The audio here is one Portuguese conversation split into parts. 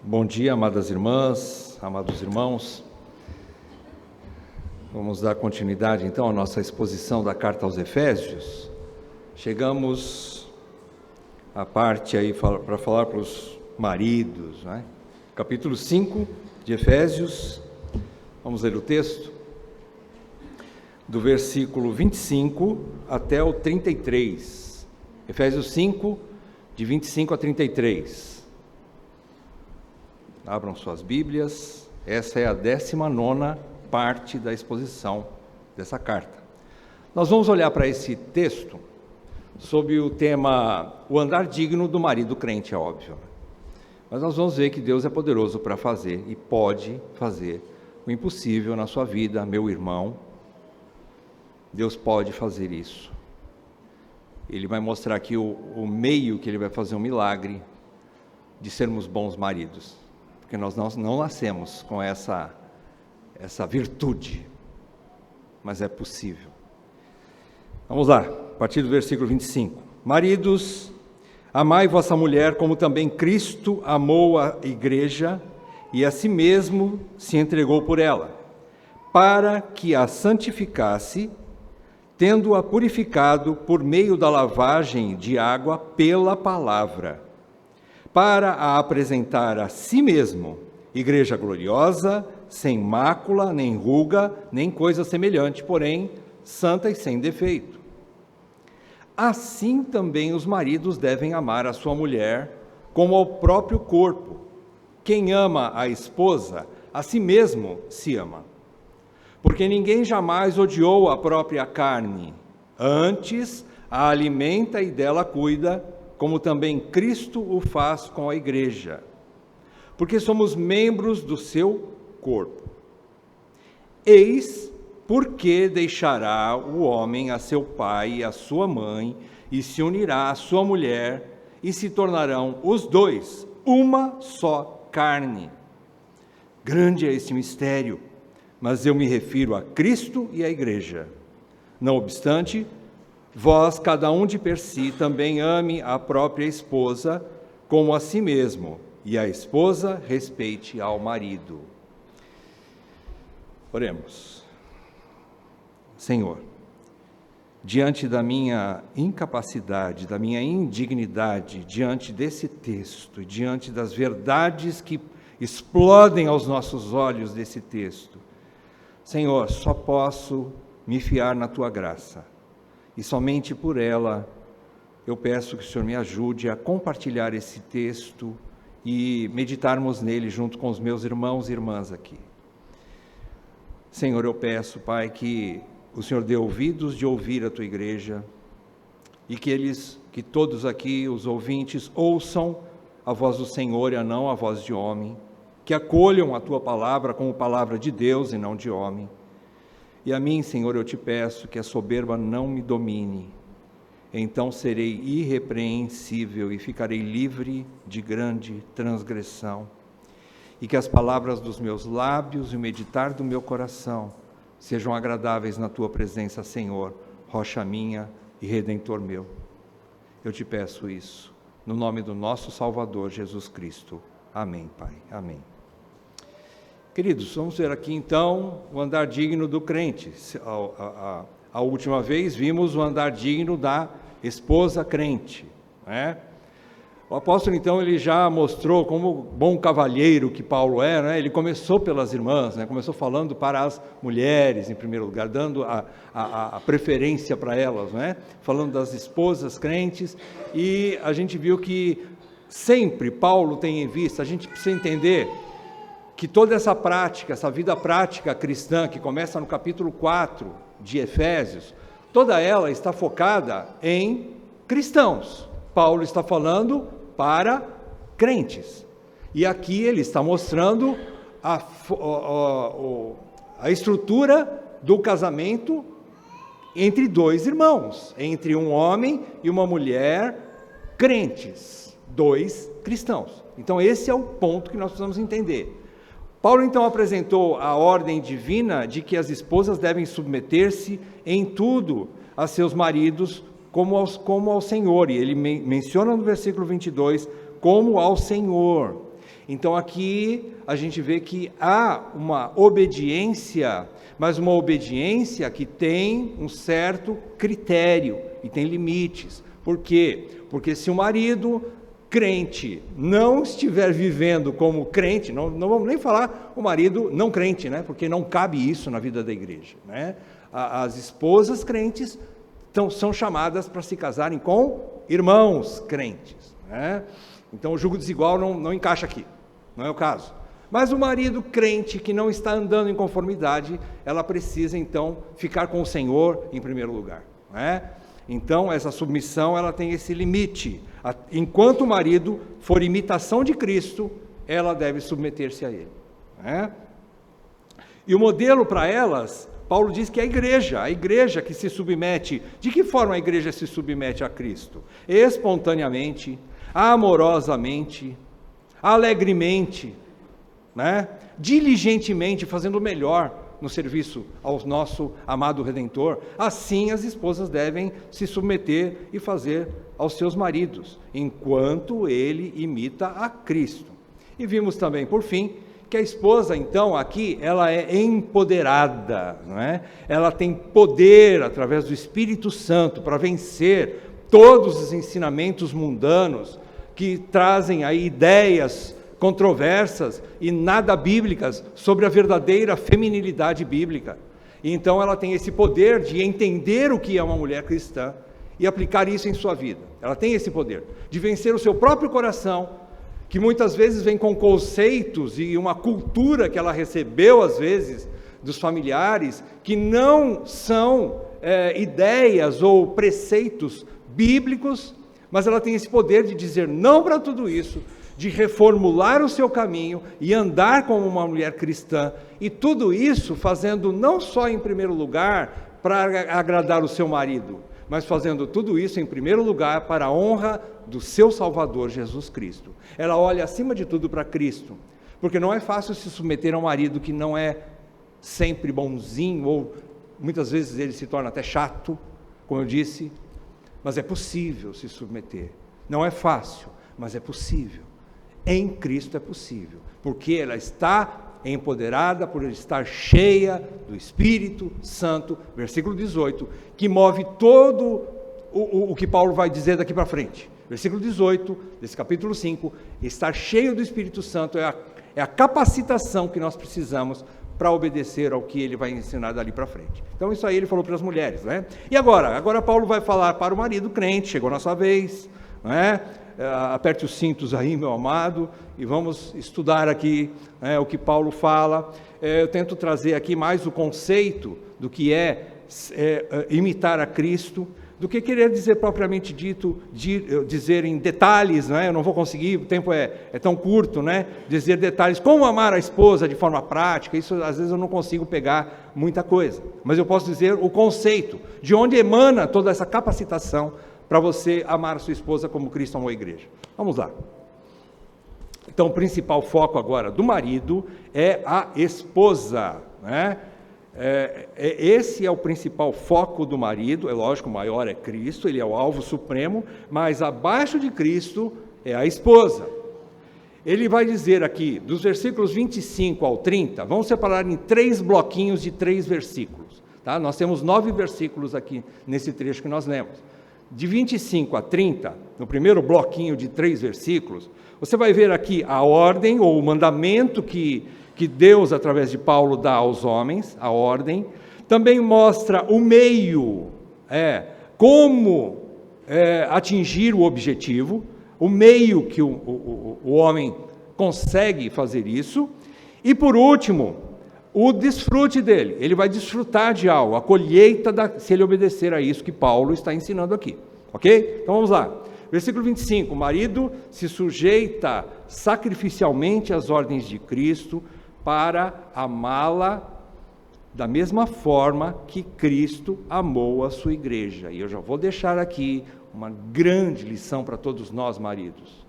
Bom dia, amadas irmãs, amados irmãos. Vamos dar continuidade então à nossa exposição da carta aos Efésios. Chegamos à parte aí para falar para os maridos, né? Capítulo 5 de Efésios. Vamos ler o texto do versículo 25 até o 33. Efésios 5, de 25 a 33. Abram suas Bíblias, essa é a 19ª parte da exposição dessa carta. Nós vamos olhar para esse texto sob o tema, o andar digno do marido crente, é óbvio. Mas nós vamos ver que Deus é poderoso para fazer e pode fazer o impossível na sua vida, meu irmão. Deus pode fazer isso. Ele vai mostrar aqui o meio que Ele vai fazer um milagre de sermos bons maridos. Porque nós não nascemos com essa virtude, mas é possível. Vamos lá, a partir do versículo 25. Maridos, amai vossa mulher como também Cristo amou a igreja e a si mesmo se entregou por ela, para que a santificasse, tendo-a purificado por meio da lavagem de água pela palavra, para a apresentar a si mesmo, igreja gloriosa, sem mácula, nem ruga, nem coisa semelhante, porém, santa e sem defeito. Assim também os maridos devem amar a sua mulher, como ao próprio corpo. Quem ama a esposa, a si mesmo se ama. Porque ninguém jamais odiou a própria carne, antes a alimenta e dela cuida, como também Cristo o faz com a igreja, porque somos membros do seu corpo. Eis porque deixará o homem a seu pai e a sua mãe, e se unirá à sua mulher, e se tornarão os dois uma só carne. Grande é esse mistério, mas eu me refiro a Cristo e à igreja. Não obstante, vós, cada um de per si, também ame a própria esposa como a si mesmo, e a esposa respeite ao marido. Oremos. Senhor, diante da minha incapacidade, da minha indignidade, diante desse texto, diante das verdades que explodem aos nossos olhos desse texto, Senhor, só posso me fiar na Tua graça. E somente por ela, eu peço que o Senhor me ajude a compartilhar esse texto e meditarmos nele junto com os meus irmãos e irmãs aqui. Senhor, eu peço, Pai, que o Senhor dê ouvidos de ouvir a Tua igreja e que todos aqui, os ouvintes, ouçam a voz do Senhor e não a voz de homem, que acolham a Tua palavra como palavra de Deus e não de homem. E a mim, Senhor, eu te peço que a soberba não me domine, então serei irrepreensível e ficarei livre de grande transgressão, e que as palavras dos meus lábios e o meditar do meu coração sejam agradáveis na Tua presença, Senhor, rocha minha e Redentor meu. Eu te peço isso, no nome do nosso Salvador, Jesus Cristo. Amém, Pai. Amém. Queridos, vamos ver aqui então o andar digno do crente. A última vez vimos o andar digno da esposa crente, né? O apóstolo então ele já mostrou como bom cavalheiro que Paulo é, né? Ele começou pelas irmãs, né? Começou falando para as mulheres em primeiro lugar, dando a preferência para elas, né? Falando das esposas crentes, e a gente viu que sempre Paulo tem em vista, a gente precisa entender que toda essa prática, essa vida prática cristã, que começa no capítulo 4 de Efésios, toda ela está focada em cristãos. Paulo está falando para crentes. E aqui ele está mostrando a estrutura do casamento entre dois irmãos, entre um homem e uma mulher crentes, dois cristãos. Então esse é o ponto que nós precisamos entender. Paulo então apresentou a ordem divina de que as esposas devem submeter-se em tudo a seus maridos como ao Senhor, e ele menciona no versículo 22, como ao Senhor. Então aqui a gente vê que há uma obediência, mas uma obediência que tem um certo critério e tem limites. Por quê? Porque se o marido crente não estiver vivendo como crente, não vamos nem falar o marido não crente, né? Porque não cabe isso na vida da igreja, né? As esposas crentes são chamadas para se casarem com irmãos crentes, né? Então o jugo desigual não encaixa aqui, não é o caso. Mas o marido crente que não está andando em conformidade, ela precisa então ficar com o Senhor em primeiro lugar, né? Então essa submissão ela tem esse limite. Enquanto o marido for imitação de Cristo, ela deve submeter-se a Ele, né? E o modelo para elas, Paulo diz que é a igreja que se submete. De que forma a igreja se submete a Cristo? Espontaneamente, amorosamente, alegremente, né? Diligentemente, fazendo o melhor no serviço ao nosso amado Redentor. Assim as esposas devem se submeter e fazer aos seus maridos, enquanto ele imita a Cristo. E vimos também, por fim, que a esposa, então, aqui, ela é empoderada, não é? Ela tem poder, através do Espírito Santo, para vencer todos os ensinamentos mundanos que trazem aí ideias controversas e nada bíblicas sobre a verdadeira feminilidade bíblica. E então ela tem esse poder de entender o que é uma mulher cristã e aplicar isso em sua vida. Ela tem esse poder de vencer o seu próprio coração, que muitas vezes vem com conceitos e uma cultura que ela recebeu, às vezes, dos familiares, que não são ideias ou preceitos bíblicos, mas ela tem esse poder de dizer não para tudo isso, de reformular o seu caminho e andar como uma mulher cristã, e tudo isso fazendo não só em primeiro lugar para agradar o seu marido, mas fazendo tudo isso em primeiro lugar para a honra do seu Salvador Jesus Cristo. Ela olha acima de tudo para Cristo, porque não é fácil se submeter a um marido que não é sempre bonzinho, ou muitas vezes ele se torna até chato, como eu disse, mas é possível se submeter. Não é fácil, mas é possível. Em Cristo é possível, porque ela está empoderada por estar cheia do Espírito Santo, versículo 18, que move todo o que Paulo vai dizer daqui para frente. Versículo 18, desse capítulo 5, estar cheio do Espírito Santo é a capacitação que nós precisamos para obedecer ao que ele vai ensinar dali para frente. Então isso aí ele falou para as mulheres, né? E agora Paulo vai falar para o marido crente, chegou a nossa vez, não é? Aperte os cintos aí, meu amado, e vamos estudar aqui o que Paulo fala. Eu tento trazer aqui mais o conceito do que é imitar a Cristo, do que querer dizer propriamente dito, dizer em detalhes, né? Eu não vou conseguir, o tempo é tão curto, né? Dizer detalhes, como amar a esposa de forma prática, isso às vezes eu não consigo pegar muita coisa, mas eu posso dizer o conceito, de onde emana toda essa capacitação para você amar a sua esposa como Cristo amou a igreja. Vamos lá. Então, o principal foco agora do marido é a esposa, né? Esse é o principal foco do marido. É lógico, o maior é Cristo, ele é o alvo supremo, mas abaixo de Cristo é a esposa. Ele vai dizer aqui, dos versículos 25 ao 30, vamos separar em 3 bloquinhos de 3 versículos, tá? Nós temos 9 versículos aqui nesse trecho que nós lemos. De 25 a 30, no primeiro bloquinho de 3 versículos, você vai ver aqui a ordem ou o mandamento que Deus, através de Paulo, dá aos homens, a ordem. Também mostra o meio, como atingir o objetivo, o meio que o homem consegue fazer isso. E por último, o desfrute dele, ele vai desfrutar de algo, a colheita, se ele obedecer a isso que Paulo está ensinando aqui, ok? Então vamos lá, versículo 25, o marido se sujeita sacrificialmente às ordens de Cristo para amá-la da mesma forma que Cristo amou a sua igreja. E eu já vou deixar aqui uma grande lição para todos nós maridos.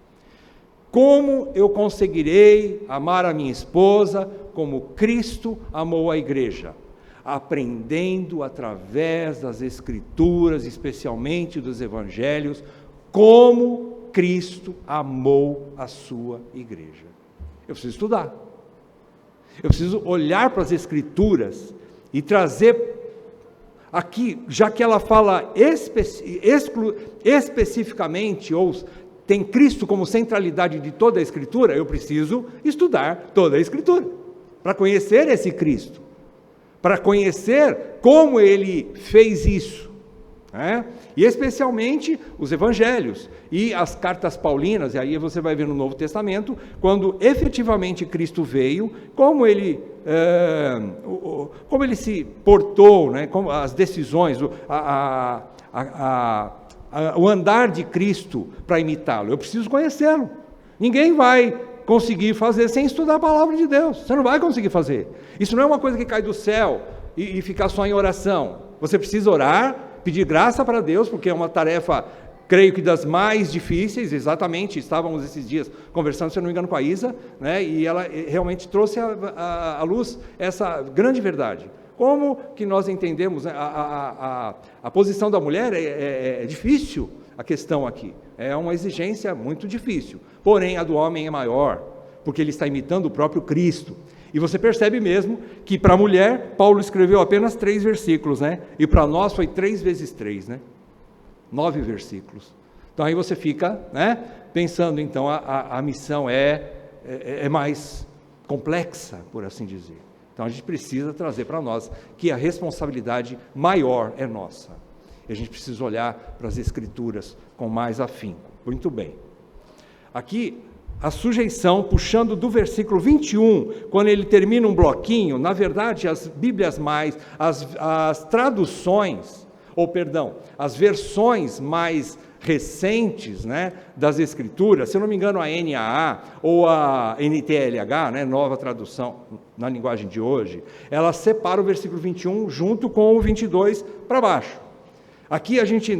Como eu conseguirei amar a minha esposa como Cristo amou a igreja? Aprendendo através das Escrituras, especialmente dos Evangelhos, como Cristo amou a sua igreja. Eu preciso estudar. Eu preciso olhar para as Escrituras e trazer aqui, já que ela fala especificamente, ou tem Cristo como centralidade de toda a Escritura, eu preciso estudar toda a Escritura, para conhecer esse Cristo, para conhecer como Ele fez isso, né? E especialmente os Evangelhos e as cartas paulinas, e aí você vai ver no Novo Testamento, quando efetivamente Cristo veio, como Ele se portou, né? Como as decisões, o andar de Cristo para imitá-lo. Eu preciso conhecê-lo. Ninguém vai conseguir fazer sem estudar a palavra de Deus. Você não vai conseguir fazer. Isso não é uma coisa que cai do céu e ficar só em oração. Você precisa orar, pedir graça para Deus, porque é uma tarefa, creio que das mais difíceis. Exatamente, estávamos esses dias conversando, se eu não me engano, com a Isa, né? E ela realmente trouxe à luz essa grande verdade. Como que nós entendemos, né? A posição da mulher é difícil, a questão aqui, é uma exigência muito difícil, porém a do homem é maior, porque ele está imitando o próprio Cristo. E você percebe mesmo que para a mulher, Paulo escreveu apenas 3 versículos, né? E para nós foi 3 vezes 3, né? 9 versículos. Então aí você fica, né, pensando, então a missão é mais complexa, por assim dizer. Então a gente precisa trazer para nós que a responsabilidade maior é nossa. E a gente precisa olhar para as Escrituras com mais afinco. Muito bem. Aqui, a sujeição, puxando do versículo 21, quando ele termina um bloquinho, na verdade, as Bíblias as traduções, as versões mais recentes, né, das Escrituras, se eu não me engano a NAA ou a NTLH, né, nova tradução na linguagem de hoje, ela separa o versículo 21 junto com o 22 para baixo. Aqui a gente,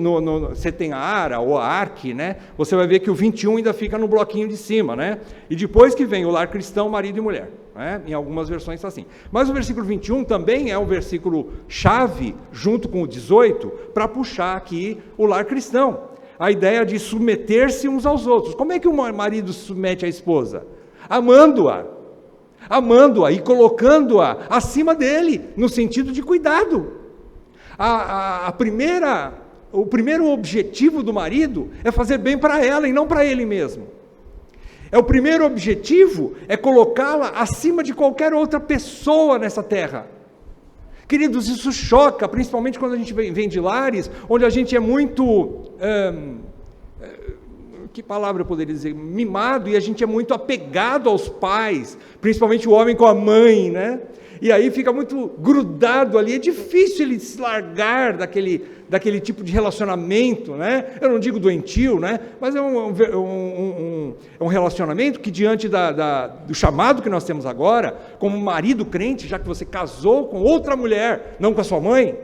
você tem a ARA ou a ARC, né? Você vai ver que o 21 ainda fica no bloquinho de cima, né? E depois que vem o lar cristão, marido e mulher, né? Em algumas versões está assim. Mas o versículo 21 também é um versículo chave, junto com o 18, para puxar aqui o lar cristão. A ideia de submeter-se uns aos outros. Como é que o marido se submete à esposa? Amando-a e colocando-a acima dele, no sentido de cuidado. O primeiro objetivo do marido é fazer bem para ela e não para ele mesmo. O primeiro objetivo é colocá-la acima de qualquer outra pessoa nessa terra. Queridos, isso choca, principalmente quando a gente vem de lares, onde a gente é muito, que palavra eu poderia dizer, mimado, e a gente é muito apegado aos pais, principalmente o homem com a mãe, né? E aí fica muito grudado ali, é difícil ele se largar daquele tipo de relacionamento, né? Eu não digo doentio, né? Mas é um relacionamento que diante do chamado que nós temos agora, como marido crente, já que você casou com outra mulher, não com a sua mãe,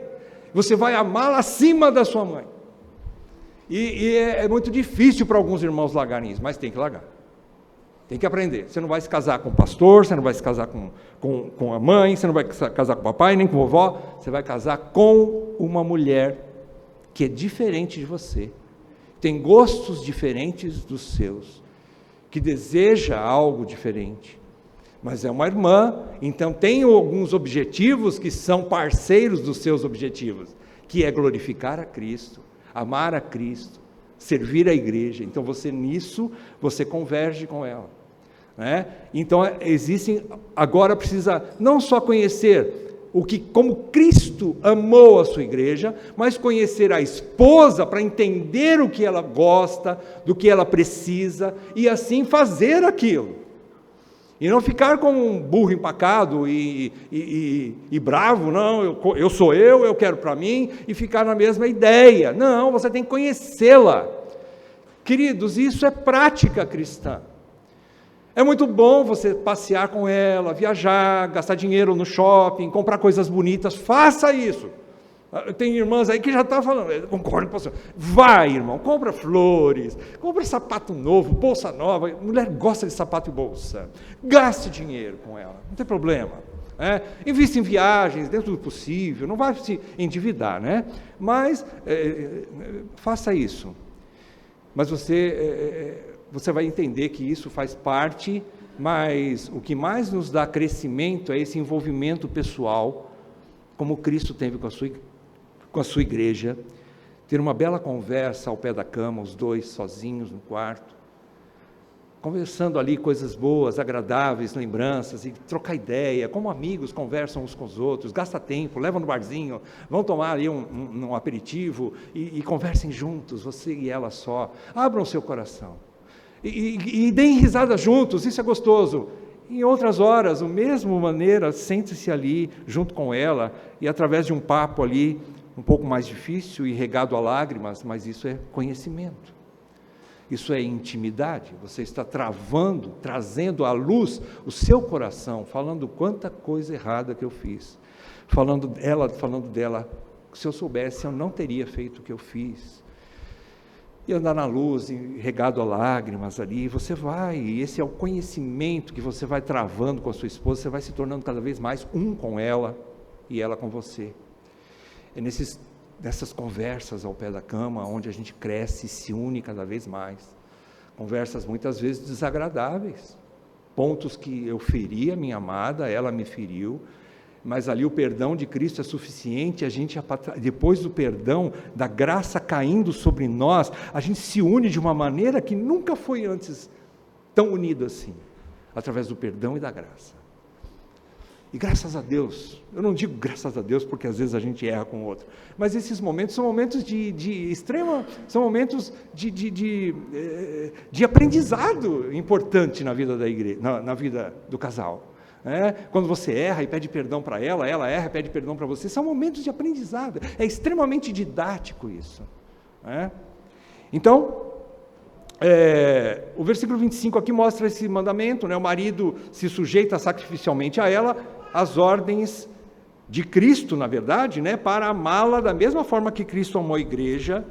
você vai amá-la acima da sua mãe. E é muito difícil para alguns irmãos largarem isso, mas tem que largar. Tem que aprender. Você não vai se casar com o pastor, você não vai se casar com a mãe, você não vai se casar com o papai, nem com a vovó. Você vai casar com uma mulher que é diferente de você, tem gostos diferentes dos seus, que deseja algo diferente, mas é uma irmã, então tem alguns objetivos que são parceiros dos seus objetivos, que é glorificar a Cristo, amar a Cristo, servir a igreja. Então nisso você converge com ela, né? Então agora precisa não só conhecer como Cristo amou a sua igreja, mas conhecer a esposa para entender o que ela gosta, do que ela precisa, e assim fazer aquilo, e não ficar como um burro empacado e bravo, não, eu sou eu quero para mim, e ficar na mesma ideia. Não, você tem que conhecê-la. Queridos, isso é prática cristã. É muito bom você passear com ela, viajar, gastar dinheiro no shopping, comprar coisas bonitas, faça isso. Tem irmãs aí que já estão falando, eu concordo com você, vai irmão, compra flores, compra sapato novo, bolsa nova, mulher gosta de sapato e bolsa, gaste dinheiro com ela, não tem problema. Invista em viagens dentro do possível, não vai se endividar, né? Mas faça isso. Mas você vai entender que isso faz parte Mas o que mais nos dá crescimento é esse envolvimento pessoal, como Cristo teve com a sua igreja, ter uma bela conversa ao pé da cama, os dois sozinhos no quarto, conversando ali coisas boas, agradáveis, lembranças, e trocar ideia, como amigos conversam uns com os outros, gasta tempo, leva no barzinho, vão tomar ali um aperitivo, e conversem juntos, você e ela só, abram seu coração, e deem risada juntos, isso é gostoso. Em outras horas, da mesma maneira, sente-se ali, junto com ela, e através de um papo ali, um pouco mais difícil e regado a lágrimas, mas isso é conhecimento. Isso é intimidade, você está trazendo à luz o seu coração, falando quanta coisa errada que eu fiz, falando dela, se eu soubesse eu não teria feito o que eu fiz, e andar na luz, regado a lágrimas ali, você vai, e esse é o conhecimento que você vai travando com a sua esposa, você vai se tornando cada vez mais um com ela, e ela com você, é nessas conversas ao pé da cama, onde a gente cresce e se une cada vez mais, conversas muitas vezes desagradáveis, pontos que eu feri a minha amada, ela me feriu, mas ali o perdão de Cristo é suficiente, a gente, depois do perdão, da graça caindo sobre nós, a gente se une de uma maneira que nunca foi antes tão unido assim, através do perdão e da graça. E graças a Deus, eu não digo graças a Deus porque às vezes a gente erra com o outro, mas esses momentos são momentos são momentos de aprendizado importante na vida da igreja, na vida do casal. Quando você erra e pede perdão para ela erra e pede perdão para você, são momentos de aprendizado, é extremamente didático isso. Então, o versículo 25 aqui mostra esse mandamento, o marido se sujeita sacrificialmente a ela, as ordens de Cristo, na verdade, para amá-la da mesma forma que Cristo amou a igreja.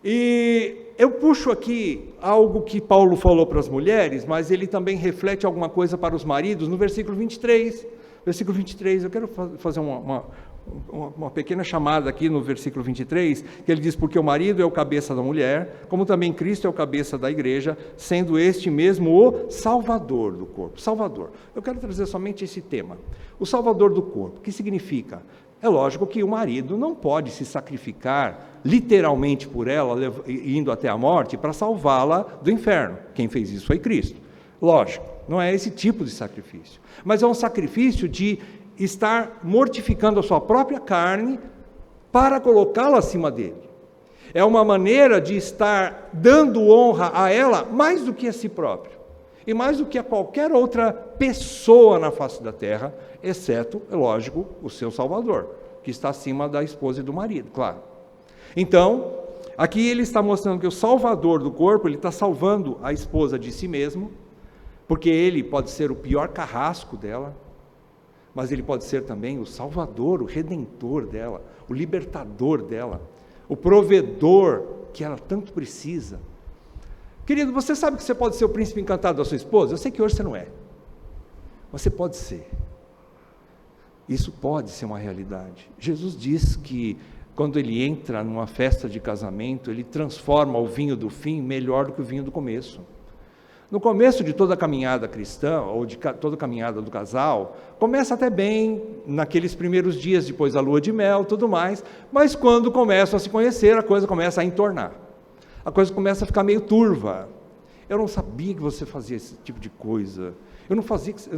E eu puxo aqui algo que Paulo falou para as mulheres, mas ele também reflete alguma coisa para os maridos, no versículo 23. Versículo 23, eu quero fazer uma pequena chamada aqui no versículo 23, que ele diz, porque o marido é o cabeça da mulher, como também Cristo é o cabeça da igreja, sendo este mesmo o Salvador do corpo. Salvador. Eu quero trazer somente esse tema. O Salvador do corpo, o que significa? É lógico que o marido não pode se sacrificar literalmente por ela, indo até a morte, para salvá-la do inferno. Quem fez isso foi Cristo. Lógico, não é esse tipo de sacrifício, mas é um sacrifício de estar mortificando a sua própria carne para colocá-la acima dele. É uma maneira de estar dando honra a ela mais do que a si próprio, e mais do que a qualquer outra pessoa na face da terra, exceto, é lógico, o seu Salvador, que está acima da esposa e do marido, claro. Então, aqui ele está mostrando que o Salvador do corpo, ele está salvando a esposa de si mesmo, porque ele pode ser o pior carrasco dela, mas ele pode ser também o Salvador, o Redentor dela, o libertador dela, o provedor que ela tanto precisa. Querido, você sabe que você pode ser o príncipe encantado da sua esposa? Eu sei que hoje você não é, mas você pode ser. Isso pode ser uma realidade. Jesus diz que quando ele entra numa festa de casamento, ele transforma o vinho do fim melhor do que o vinho do começo. No começo de toda a caminhada cristã, ou de toda a caminhada do casal, começa até bem, naqueles primeiros dias, depois da lua de mel, tudo mais, mas quando começam a se conhecer, a coisa começa a entornar, a coisa começa a ficar meio turva. Eu não sabia que você fazia esse tipo de coisa, eu não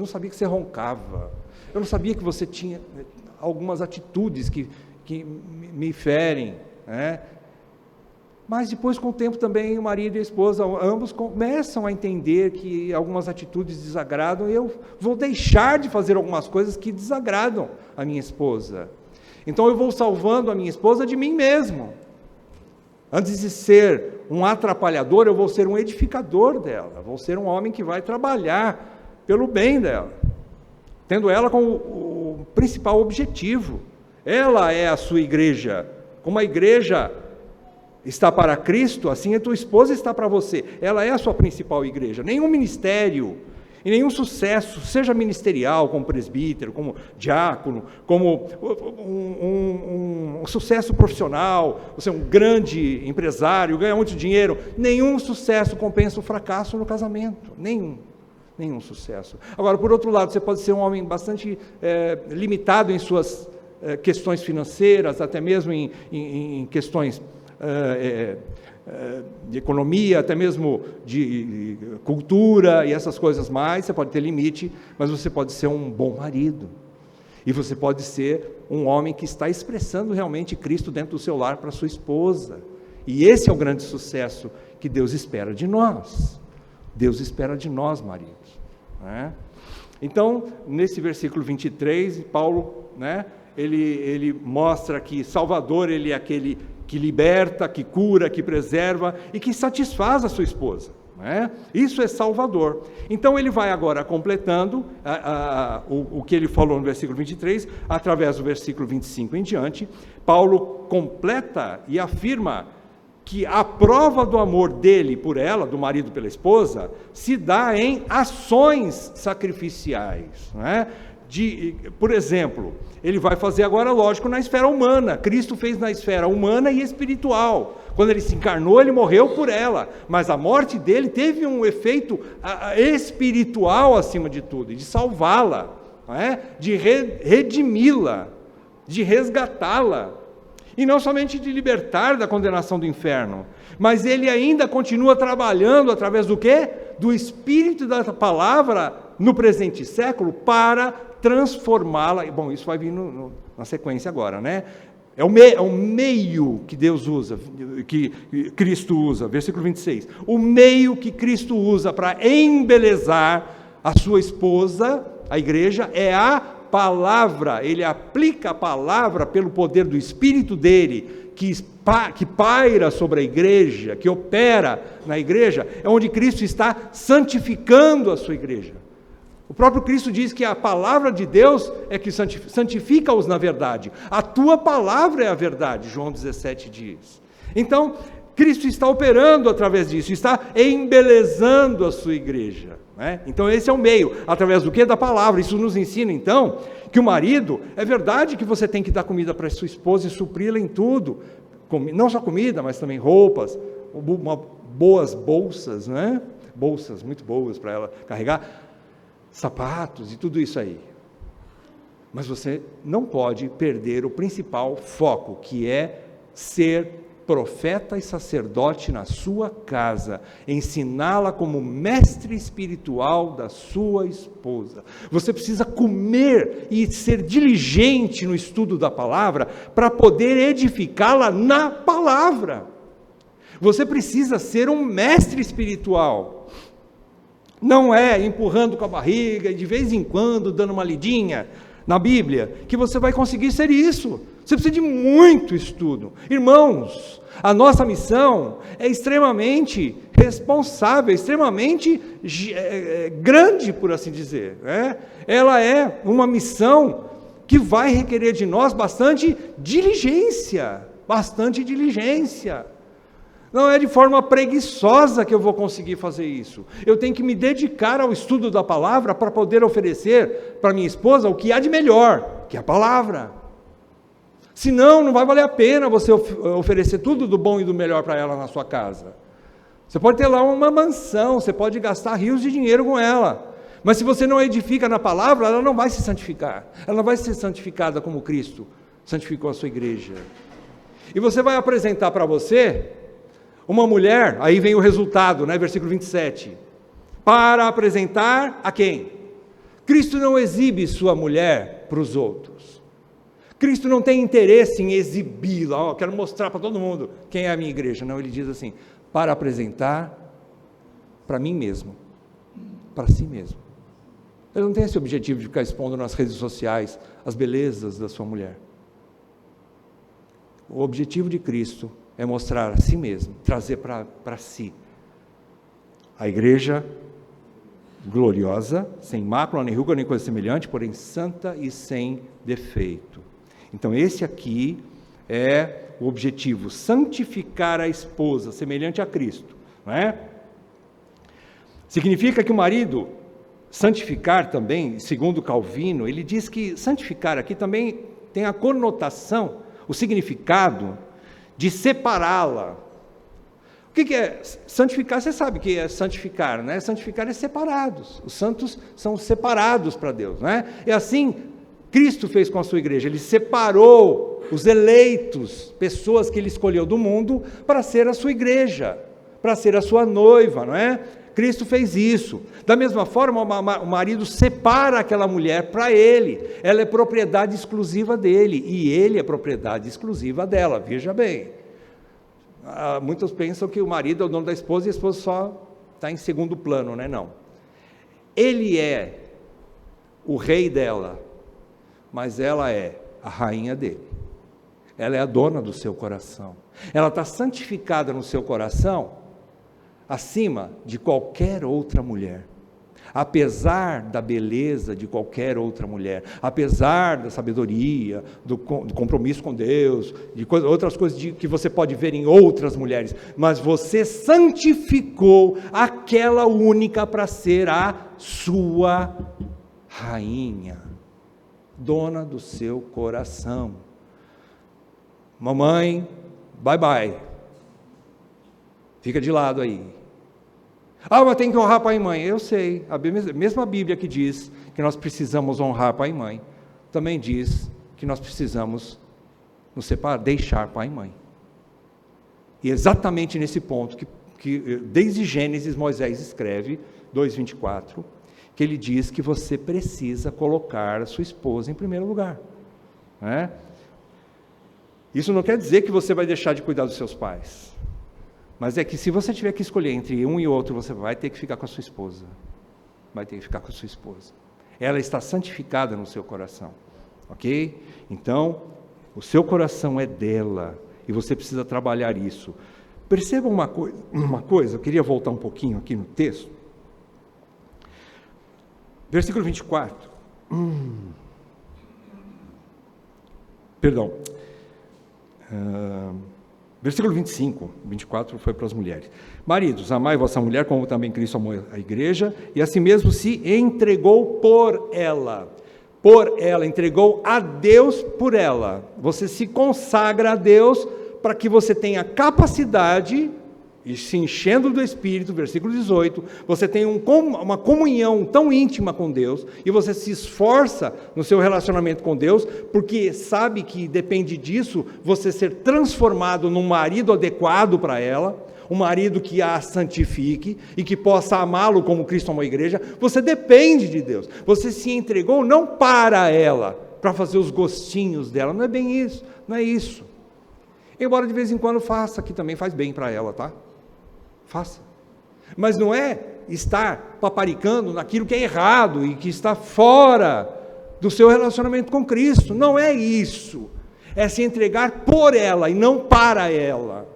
sabia que você roncava, eu não sabia que você tinha algumas atitudes que me ferem, Mas depois, com o tempo, também o marido e a esposa, ambos começam a entender que algumas atitudes desagradam, e eu vou deixar de fazer algumas coisas que desagradam a minha esposa. Então eu vou salvando a minha esposa de mim mesmo. Antes de ser um atrapalhador, eu vou ser um edificador dela, vou ser um homem que vai trabalhar pelo bem dela, tendo ela como o principal objetivo. Ela é a sua igreja, como a igreja está para Cristo, assim a tua esposa está para você, ela é a sua principal igreja. Nenhum ministério e nenhum sucesso, seja ministerial, como presbítero, como diácono, como um sucesso profissional, você é um grande empresário, ganha muito dinheiro, nenhum sucesso compensa o fracasso no casamento, nenhum. nenhum sucesso. Agora, por outro lado, você pode ser um homem bastante limitado em suas questões financeiras, até mesmo em questões de economia, até mesmo de cultura e essas coisas mais. Você pode ter limite, mas você pode ser um bom marido. E você pode ser um homem que está expressando realmente Cristo dentro do seu lar para sua esposa. E esse é o grande sucesso que Deus espera de nós. Deus espera de nós, maridos. Né? Então, nesse versículo 23, Paulo, né, ele mostra que Salvador, ele é aquele que liberta, que cura, que preserva e que satisfaz a sua esposa. Isso é Salvador. Então ele vai agora completando o que ele falou no versículo 23, através do versículo 25 em diante. Paulo completa e afirma que a prova do amor dele por ela, do marido pela esposa, se dá em ações sacrificiais. Por exemplo, ele vai fazer agora, lógico, na esfera humana. Cristo fez na esfera humana e espiritual. Quando ele se encarnou, ele morreu por ela, mas a morte dele teve um efeito espiritual acima de tudo, de salvá-la, de redimi-la, de resgatá-la, e não somente de libertar da condenação do inferno, mas ele ainda continua trabalhando através do quê? Do Espírito da palavra no presente século para transformá-la. Bom, isso vai vir na sequência agora, né? É o meio que Deus usa, que Cristo usa, versículo 26. O meio que Cristo usa para embelezar a sua esposa, a igreja, é a palavra. Ele aplica a palavra pelo poder do Espírito dele, que paira sobre a igreja, que opera na igreja, é onde Cristo está santificando a sua igreja. O próprio Cristo diz que a palavra de Deus é que santifica-os na verdade. A tua palavra é a verdade, João 17 diz. Então, Cristo está operando através disso, está embelezando a sua igreja. Então esse é o meio, através do quê? Da palavra. Isso nos ensina então, que o marido, é verdade que você tem que dar comida para a sua esposa e supri-la em tudo, não só comida, mas também roupas, boas bolsas, bolsas muito boas para ela carregar, sapatos e tudo isso aí. Mas você não pode perder o principal foco, que é ser profeta e sacerdote na sua casa, ensiná-la como mestre espiritual da sua esposa. Você precisa comer e ser diligente no estudo da palavra para poder edificá-la na palavra. Você precisa ser um mestre espiritual. Não é empurrando com a barriga e de vez em quando dando uma lidinha na Bíblia que você vai conseguir ser isso. Você precisa de muito estudo. Irmãos, a nossa missão é extremamente responsável, extremamente grande, por assim dizer. Ela é uma missão que vai requerer de nós bastante diligência. Não é de forma preguiçosa que eu vou conseguir fazer isso. Eu tenho que me dedicar ao estudo da palavra para poder oferecer para minha esposa o que há de melhor, que é a palavra. Senão, não vai valer a pena você oferecer tudo do bom e do melhor para ela na sua casa. Você pode ter lá uma mansão, você pode gastar rios de dinheiro com ela, mas se você não edifica na palavra, ela não vai se santificar. Ela não vai ser santificada como Cristo santificou a sua igreja. E você vai apresentar para você uma mulher, aí vem o resultado, versículo 27, para apresentar a quem? Cristo não exibe sua mulher para os outros. Cristo não tem interesse em exibi-la, quero mostrar para todo mundo quem é a minha igreja. Não, ele diz assim, para apresentar para mim mesmo, para si mesmo. Ele não tem esse objetivo de ficar expondo nas redes sociais as belezas da sua mulher. O objetivo de Cristo é mostrar a si mesmo, trazer para si a igreja gloriosa, sem mácula, nem ruga, nem coisa semelhante, porém santa e sem defeito. Então esse aqui é o objetivo, santificar a esposa, semelhante a Cristo. Não é? Significa que o marido, santificar também, segundo Calvino, ele diz que santificar aqui também tem a conotação, o significado de separá-la, O que é santificar? Você sabe o que é santificar, né? Santificar é separados. Os santos são separados para Deus, né? E assim, Cristo fez com a sua igreja. Ele separou os eleitos, pessoas que Ele escolheu do mundo, para ser a sua igreja, para ser a sua noiva, não é? Cristo fez isso. Da mesma forma, o marido separa aquela mulher para ele. Ela é propriedade exclusiva dele, e ele é propriedade exclusiva dela. Veja bem. Muitos pensam que o marido é o dono da esposa e a esposa só está em segundo plano, né? Não. Ele é o rei dela, mas ela é a rainha dele. Ela é a dona do seu coração. Ela está santificada no seu coração acima de qualquer outra mulher. Apesar da beleza de qualquer outra mulher, apesar da sabedoria, do compromisso com Deus, de outras coisas que você pode ver em outras mulheres, mas você santificou aquela única para ser a sua rainha, dona do seu coração. Mamãe, bye bye, fica de lado aí. Mas tem que honrar pai e mãe. Eu sei, a mesma Bíblia que diz que nós precisamos honrar pai e mãe, também diz que nós precisamos nos separar, deixar pai e mãe. E exatamente nesse ponto que desde Gênesis Moisés escreve, 2:24, que ele diz que você precisa colocar a sua esposa em primeiro lugar, né? Isso não quer dizer que você vai deixar de cuidar dos seus pais, mas é que se você tiver que escolher entre um e outro, você vai ter que ficar com a sua esposa. Vai ter que ficar com a sua esposa. Ela está santificada no seu coração. Ok? Então, o seu coração é dela. E você precisa trabalhar isso. Perceba uma coisa, eu queria voltar um pouquinho aqui no texto. Versículo 24. Perdão. Versículo 25, 24 foi para as mulheres. Maridos, amai vossa mulher, como também Cristo amou a igreja, e assim mesmo se entregou por ela. Por ela, entregou a Deus por ela. Você se consagra a Deus para que você tenha capacidade, e se enchendo do Espírito, versículo 18, você tem uma comunhão tão íntima com Deus, e você se esforça no seu relacionamento com Deus, porque sabe que depende disso, você ser transformado num marido adequado para ela, um marido que a santifique, e que possa amá-lo como Cristo amou a igreja. Você depende de Deus, você se entregou não para ela, para fazer os gostinhos dela, não é bem isso, não é isso, embora de vez em quando faça, que também faz bem para ela, tá? Faça, mas não é estar paparicando naquilo que é errado e que está fora do seu relacionamento com Cristo, não é isso, é se entregar por ela e não para ela,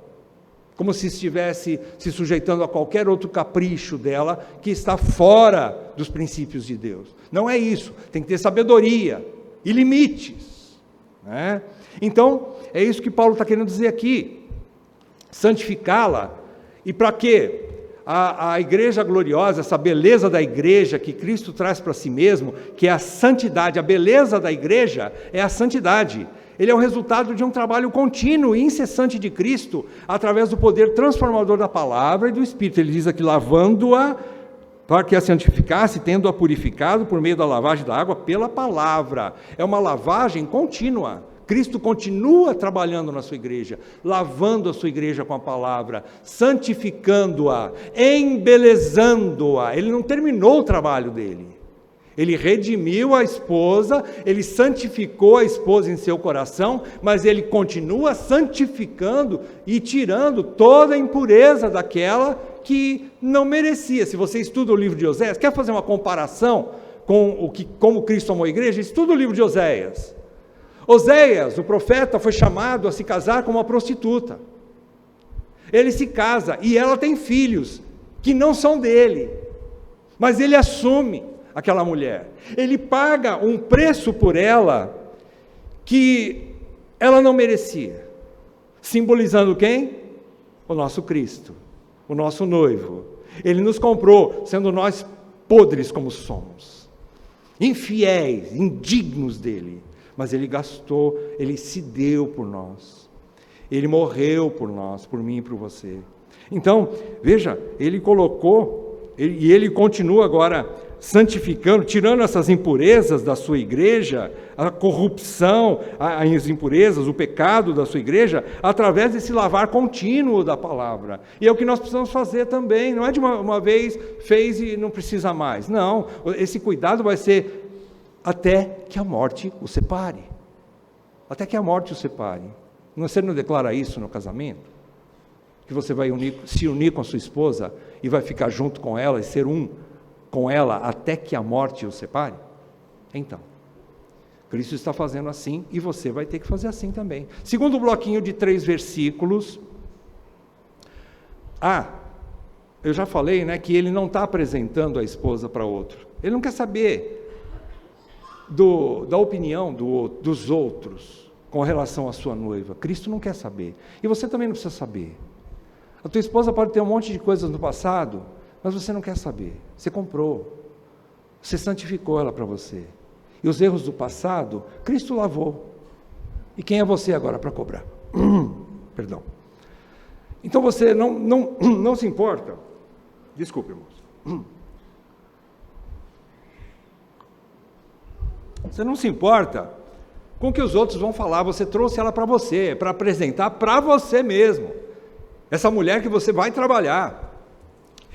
como se estivesse se sujeitando a qualquer outro capricho dela que está fora dos princípios de Deus. Não é isso, tem que ter sabedoria e limites, né? Então, é isso que Paulo está querendo dizer aqui, santificá-la. E para quê? A igreja gloriosa, essa beleza da igreja que Cristo traz para si mesmo, que é a santidade, a beleza da igreja é a santidade. Ele é o resultado de um trabalho contínuo e incessante de Cristo, através do poder transformador da palavra e do Espírito. Ele diz aqui, lavando-a, para que a santificasse, tendo-a purificado por meio da lavagem da água pela palavra. É uma lavagem contínua. Cristo continua trabalhando na sua igreja, lavando a sua igreja com a palavra, santificando-a, embelezando-a. Ele não terminou o trabalho dele. Ele redimiu a esposa, ele santificou a esposa em seu coração, mas ele continua santificando e tirando toda a impureza daquela que não merecia. Se você estuda o livro de Oséias, quer fazer uma comparação com como Cristo amou a igreja? Estuda o livro de Oséias. Oséias, o profeta, foi chamado a se casar com uma prostituta. Ele se casa e ela tem filhos que não são dele, mas ele assume aquela mulher. Ele paga um preço por ela que ela não merecia, simbolizando quem? O nosso Cristo, o nosso noivo. Ele nos comprou, sendo nós podres como somos, infiéis, indignos dele. Mas ele gastou, ele se deu por nós, ele morreu por nós, por mim e por você. Então, veja, ele colocou, e ele continua agora santificando, tirando essas impurezas da sua igreja, a corrupção, as impurezas, o pecado da sua igreja, através desse lavar contínuo da palavra. E é o que nós precisamos fazer também, não é de uma vez, fez e não precisa mais. Não, esse cuidado vai ser até que a morte o separe. Até que a morte o separe. Você não declara isso no casamento? Que você vai se unir com a sua esposa e vai ficar junto com ela e ser um com ela até que a morte o separe? Então, Cristo está fazendo assim e você vai ter que fazer assim também. Segundo bloquinho de 3 versículos. Eu já falei, né, que ele não está apresentando a esposa para outro. Ele não quer saber da opinião dos outros com relação à sua noiva. Cristo não quer saber. E você também não precisa saber. A tua esposa pode ter um monte de coisas no passado, mas você não quer saber. Você comprou. Você santificou ela para você. E os erros do passado, Cristo lavou. E quem é você agora para cobrar? Perdão. Então você não se importa. Desculpe, irmãos. Você não se importa com o que os outros vão falar. Você trouxe ela para você, para apresentar para você mesmo. Essa mulher que você vai trabalhar.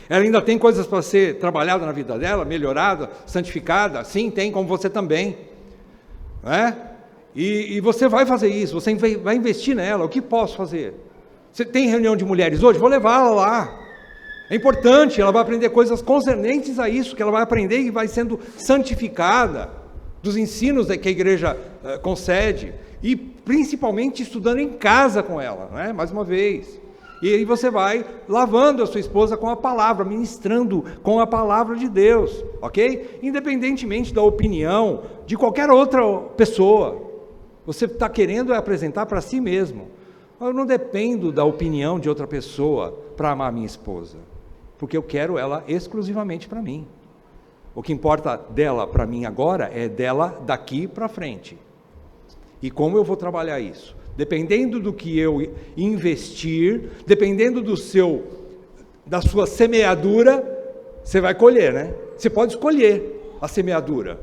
Ela ainda tem coisas para ser trabalhada na vida dela, melhorada, santificada. Sim, tem, como você também. E você vai fazer isso, você vai investir nela. O que posso fazer? Você tem reunião de mulheres hoje? Vou levá-la lá. É importante, ela vai aprender coisas concernentes a isso, que ela vai aprender e vai sendo santificada dos ensinos que a igreja concede. E principalmente estudando em casa com ela, mais uma vez. E aí você vai lavando a sua esposa com a palavra, ministrando com a palavra de Deus, ok? Independentemente da opinião de qualquer outra pessoa, você está querendo apresentar para si mesmo. Eu não dependo da opinião de outra pessoa para amar minha esposa, porque eu quero ela exclusivamente para mim. O que importa dela para mim agora é dela daqui para frente. E como eu vou trabalhar isso? Dependendo do que eu investir, dependendo da sua semeadura, você vai colher, né? Você pode escolher a semeadura.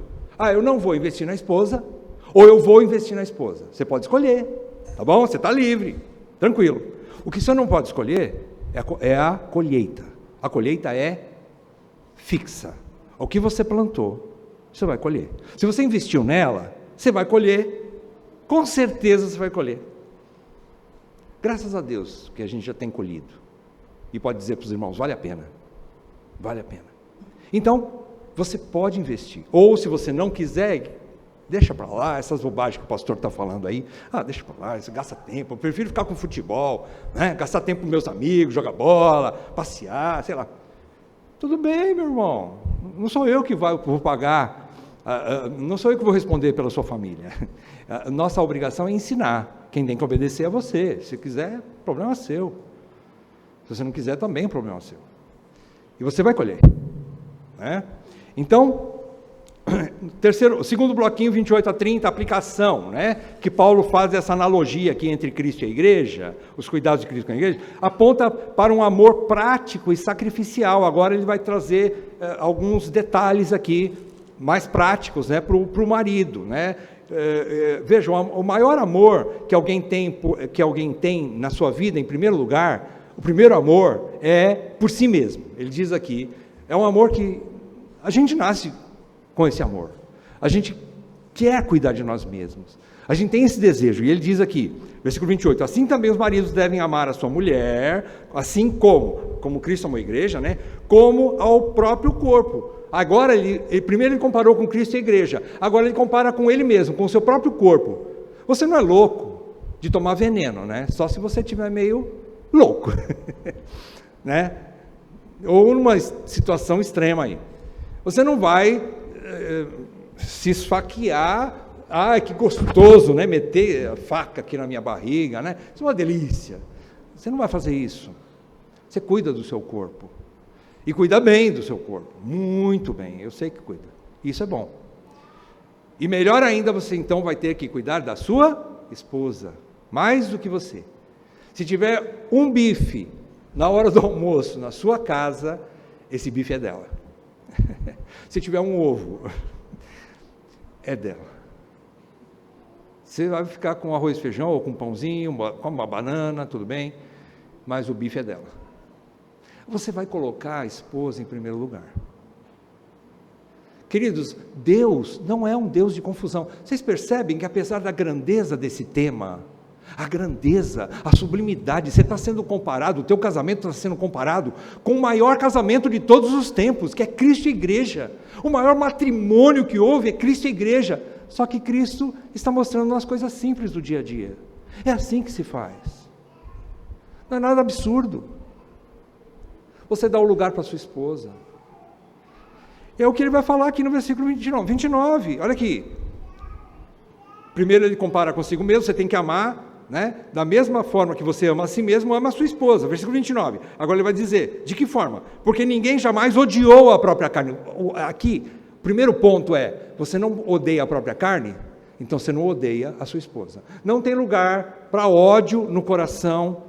Eu não vou investir na esposa, ou eu vou investir na esposa. Você pode escolher, tá bom? Você está livre, tranquilo. O que você não pode escolher é a colheita. A colheita é fixa. O que você plantou, você vai colher. Se você investiu nela, você vai colher. Com certeza você vai colher. Graças a Deus que a gente já tem colhido. E pode dizer para os irmãos, vale a pena. Vale a pena. Então, você pode investir. Ou se você não quiser, deixa para lá, essas bobagens que o pastor está falando aí. Deixa para lá, isso gasta tempo. Eu prefiro ficar com futebol, gastar tempo com meus amigos, jogar bola, passear, sei lá. Tudo bem, meu irmão. Não sou eu que vou pagar. Não sou eu que vou responder pela sua família. Nossa obrigação é ensinar. Quem tem que obedecer é você. Se quiser, o problema é seu. Se você não quiser, também o problema é seu. E você vai colher. Então, segundo bloquinho, 28 a 30, aplicação, que Paulo faz essa analogia aqui entre Cristo e a igreja, os cuidados de Cristo com a igreja, aponta para um amor prático e sacrificial. Agora ele vai trazer alguns detalhes aqui, mais práticos, para o marido, vejam, o maior amor que alguém tem na sua vida, em primeiro lugar, o primeiro amor é por si mesmo. Ele diz aqui, é um amor que a gente nasce com esse amor, a gente quer cuidar de nós mesmos, a gente tem esse desejo, e ele diz aqui, versículo 28, assim também os maridos devem amar a sua mulher, assim como Cristo amou a igreja, como ao próprio corpo. Agora, primeiro ele comparou com Cristo e a igreja, agora ele compara com ele mesmo, com o seu próprio corpo. Você não é louco de tomar veneno, só se você estiver meio louco, ou numa situação extrema aí. Você não vai se esfaquear, que gostoso, meter a faca aqui na minha barriga, isso é uma delícia. Você não vai fazer isso. Você cuida do seu corpo. E cuida bem do seu corpo, muito bem, eu sei que cuida, isso é bom. E melhor ainda, você então vai ter que cuidar da sua esposa, mais do que você. Se tiver um bife na hora do almoço, na sua casa, esse bife é dela. Se tiver um ovo, é dela. Você vai ficar com arroz e feijão, ou com pãozinho, com uma banana, tudo bem, mas o bife é dela. Você vai colocar a esposa em primeiro lugar. Queridos, Deus não é um Deus de confusão. Vocês percebem que apesar da grandeza desse tema, a grandeza, a sublimidade, você está sendo comparado, o teu casamento está sendo comparado com o maior casamento de todos os tempos, que é Cristo e Igreja. O maior matrimônio que houve é Cristo e Igreja. Só que Cristo está mostrando as coisas simples do dia a dia. É assim que se faz. Não é nada absurdo. Você dá o lugar para sua esposa. É o que ele vai falar aqui no versículo 29. Olha aqui. Primeiro ele compara consigo mesmo, você tem que amar, né? Da mesma forma que você ama a si mesmo, ama a sua esposa. Versículo 29. Agora ele vai dizer, de que forma? Porque ninguém jamais odiou a própria carne. Aqui, o primeiro ponto é, você não odeia a própria carne? Então você não odeia a sua esposa. Não tem lugar para ódio no coração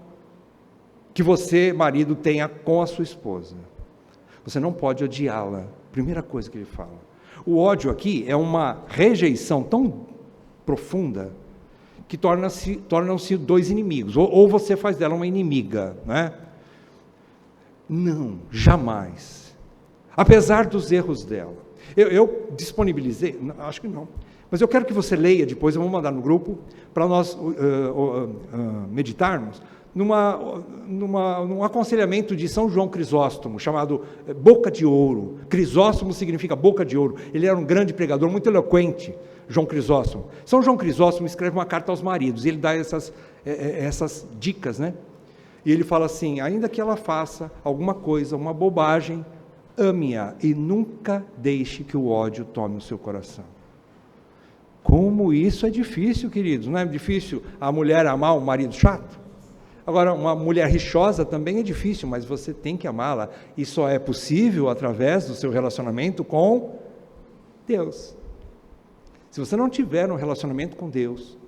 que você, marido, tenha com a sua esposa. Você não pode odiá-la. Primeira coisa que ele fala. O ódio aqui é uma rejeição tão profunda que tornam-se dois inimigos. Ou você faz dela uma inimiga, né? Não, jamais. Apesar dos erros dela. Eu disponibilizei, acho que não, mas eu quero que você leia depois, eu vou mandar no grupo, para nós meditarmos, num aconselhamento de São João Crisóstomo, chamado Boca de Ouro. Crisóstomo significa boca de ouro. Ele era um grande pregador, muito eloquente, João Crisóstomo. São João Crisóstomo escreve uma carta aos maridos, ele dá essas dicas, né? E ele fala assim, ainda que ela faça alguma coisa, uma bobagem, ame-a e nunca deixe que o ódio tome o seu coração. Como isso é difícil, queridos, não é difícil a mulher amar um marido chato? Agora, uma mulher rixosa também é difícil, mas você tem que amá-la, e só é possível através do seu relacionamento com Deus. Se você não tiver um relacionamento com Deus,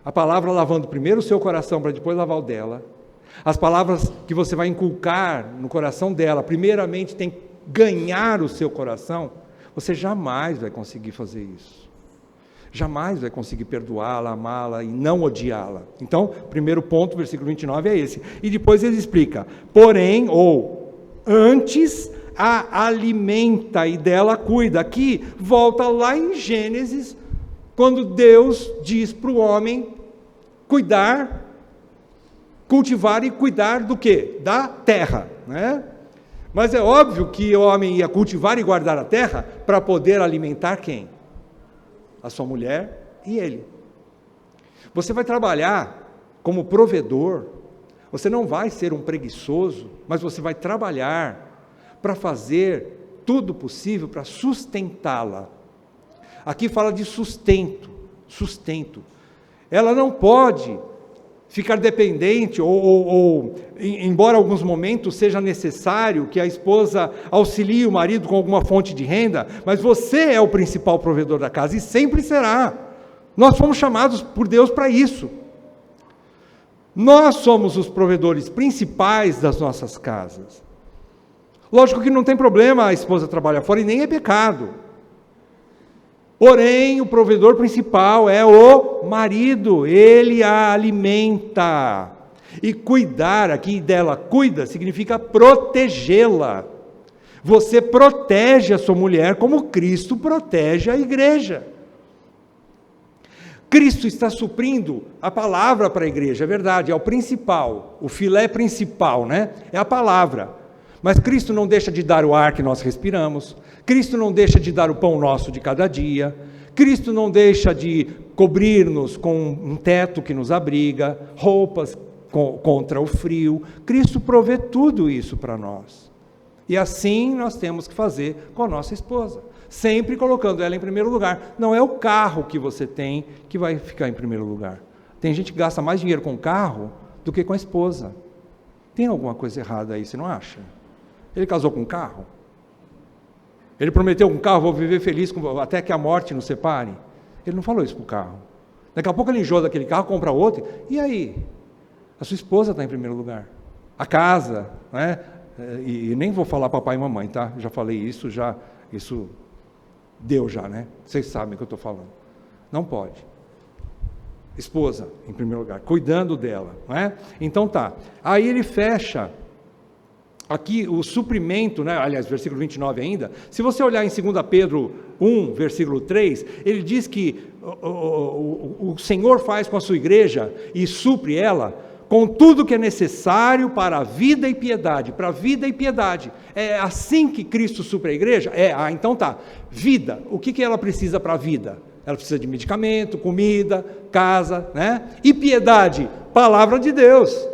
a palavra lavando primeiro o seu coração para depois lavar o dela, as palavras que você vai inculcar no coração dela, primeiramente tem que ganhar o seu coração, você jamais vai conseguir fazer isso. Jamais vai conseguir perdoá-la, amá-la e não odiá-la. Então, primeiro ponto, versículo 29 é esse. E depois ele explica, porém, ou antes, a alimenta e dela cuida. Aqui, volta lá em Gênesis, quando Deus diz para o homem cuidar, cultivar e cuidar do quê? Da terra, né? Mas é óbvio que o homem ia cultivar e guardar a terra para poder alimentar quem? A sua mulher e ele. Você vai trabalhar como provedor, você não vai ser um preguiçoso, mas você vai trabalhar para fazer tudo possível para sustentá-la. Aqui fala de sustento. Ela não pode ficar dependente, ou embora em alguns momentos seja necessário que a esposa auxilie o marido com alguma fonte de renda, mas você é o principal provedor da casa, e sempre será. Nós fomos chamados por Deus para isso. Nós somos os provedores principais das nossas casas. Lógico que não tem problema a esposa trabalhar fora, e nem é pecado. Porém, o provedor principal é o marido, ele a alimenta. E cuidar, aqui dela, cuida, significa protegê-la. Você protege a sua mulher como Cristo protege a igreja. Cristo está suprindo a palavra para a igreja, é verdade, é o principal, o filé principal, né? É a palavra. Mas Cristo não deixa de dar o ar que nós respiramos, Cristo não deixa de dar o pão nosso de cada dia, Cristo não deixa de cobrir-nos com um teto que nos abriga, roupas contra o frio. Cristo provê tudo isso para nós. E assim nós temos que fazer com a nossa esposa, sempre colocando ela em primeiro lugar. Não é o carro que você tem que vai ficar em primeiro lugar. Tem gente que gasta mais dinheiro com o carro do que com a esposa. Tem alguma coisa errada aí, você não acha? Ele casou com um carro? Ele prometeu com um carro, vou viver feliz até que a morte nos separe? Ele não falou isso para o carro. Daqui a pouco ele enjoa daquele carro, compra outro, e aí? A sua esposa está em primeiro lugar. a casa, né? E nem vou falar papai e mamãe, tá? Já falei isso, isso deu já, né? Vocês sabem o que eu estou falando. Não pode. Esposa, em primeiro lugar, cuidando dela, não é? Então tá. Aí ele fecha aqui o suprimento, né? Aliás, versículo 29 ainda. Se você olhar em 2 Pedro 1, versículo 3, ele diz que o Senhor faz com a sua igreja e supre ela com tudo que é necessário para a vida e piedade, para a vida e piedade. É assim que Cristo supre a igreja? Então tá. Vida, o que ela precisa para a vida? Ela precisa de medicamento, comida, casa, né? E piedade, palavra de Deus.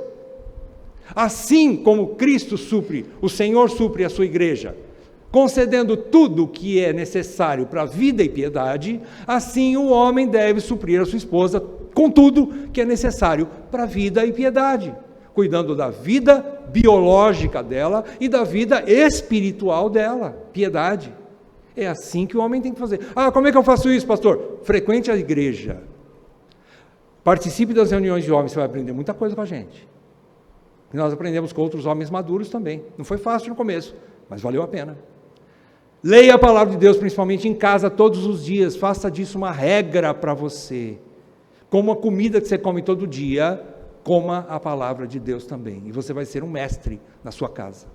Assim como Cristo supre, o Senhor supre a sua igreja, concedendo tudo o que é necessário para a vida e piedade, assim o homem deve suprir a sua esposa com tudo que é necessário para a vida e piedade, cuidando da vida biológica dela e da vida espiritual dela, piedade. É assim que o homem tem que fazer. Como é que eu faço isso, pastor? Frequente a igreja. Participe das reuniões de homens, você vai aprender muita coisa com a gente. E nós aprendemos com outros homens maduros também. Não foi fácil no começo, mas valeu a pena. Leia a palavra de Deus, principalmente em casa, todos os dias. Faça disso uma regra para você. Como a comida que você come todo dia, coma a palavra de Deus também. E você vai ser um mestre na sua casa.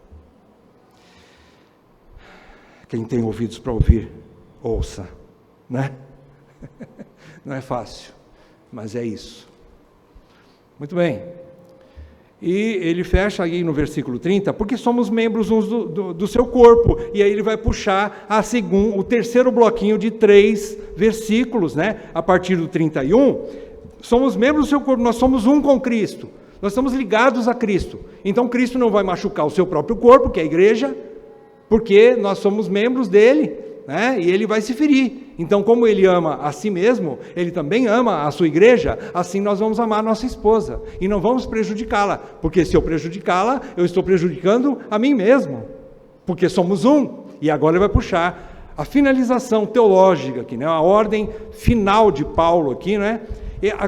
Quem tem ouvidos para ouvir, ouça, né? Não é fácil, mas é isso. Muito bem. E ele fecha aí no versículo 30, porque somos membros uns do seu corpo. E aí ele vai puxar o terceiro bloquinho de 3 versículos, né? A partir do 31, somos membros do seu corpo, nós somos um com Cristo. Nós estamos ligados a Cristo. Então Cristo não vai machucar o seu próprio corpo, que é a igreja, porque nós somos membros dele, né? E ele vai se ferir. Então, como ele ama a si mesmo, ele também ama a sua igreja, assim nós vamos amar a nossa esposa, e não vamos prejudicá-la, porque se eu prejudicá-la, eu estou prejudicando a mim mesmo, porque somos um. E agora ele vai puxar a finalização teológica aqui, né? A ordem final de Paulo aqui, né?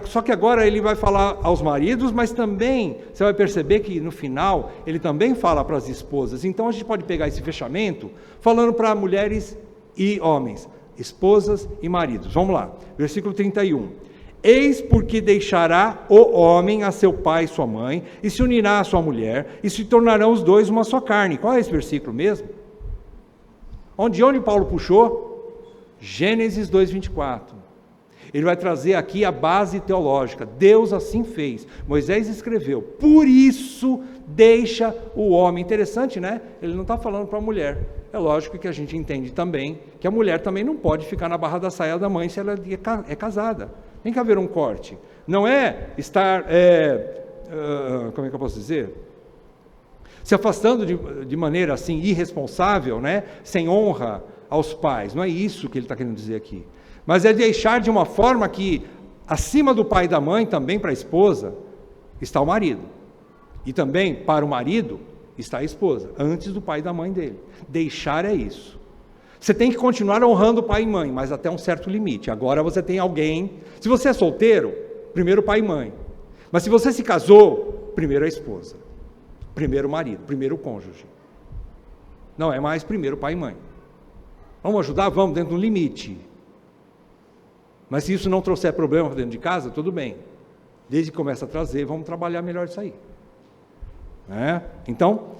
Só que agora ele vai falar aos maridos, mas também, você vai perceber que no final, ele também fala para as esposas. Então a gente pode pegar esse fechamento, falando para mulheres e homens, esposas e maridos. Vamos lá, versículo 31. Eis porque deixará o homem a seu pai e sua mãe, e se unirá à sua mulher, e se tornarão os dois uma só carne. Qual é esse versículo mesmo? De onde Paulo puxou? Gênesis 2:24. Ele vai trazer aqui a base teológica. Deus assim fez. Moisés escreveu, por isso deixa o homem. Interessante, né? Ele não está falando para a mulher. É lógico que a gente entende também que a mulher também não pode ficar na barra da saia da mãe se ela é casada. Tem que haver um corte. Não é estar, como é que eu posso dizer? Se afastando de maneira assim irresponsável, né? Sem honra aos pais. Não é isso que ele está querendo dizer aqui. Mas é deixar de uma forma que, acima do pai e da mãe, também para a esposa, está o marido. E também, para o marido, está a esposa, antes do pai e da mãe dele. Deixar é isso. Você tem que continuar honrando o pai e mãe, mas até um certo limite. Agora você tem alguém... Se você é solteiro, primeiro pai e mãe. Mas se você se casou, primeiro a esposa. Primeiro o marido, primeiro o cônjuge. Não é mais primeiro pai e mãe. Vamos ajudar? Vamos, dentro do limite. Mas se isso não trouxer problema dentro de casa, tudo bem. Desde que começa a trazer, vamos trabalhar melhor isso aí. Então,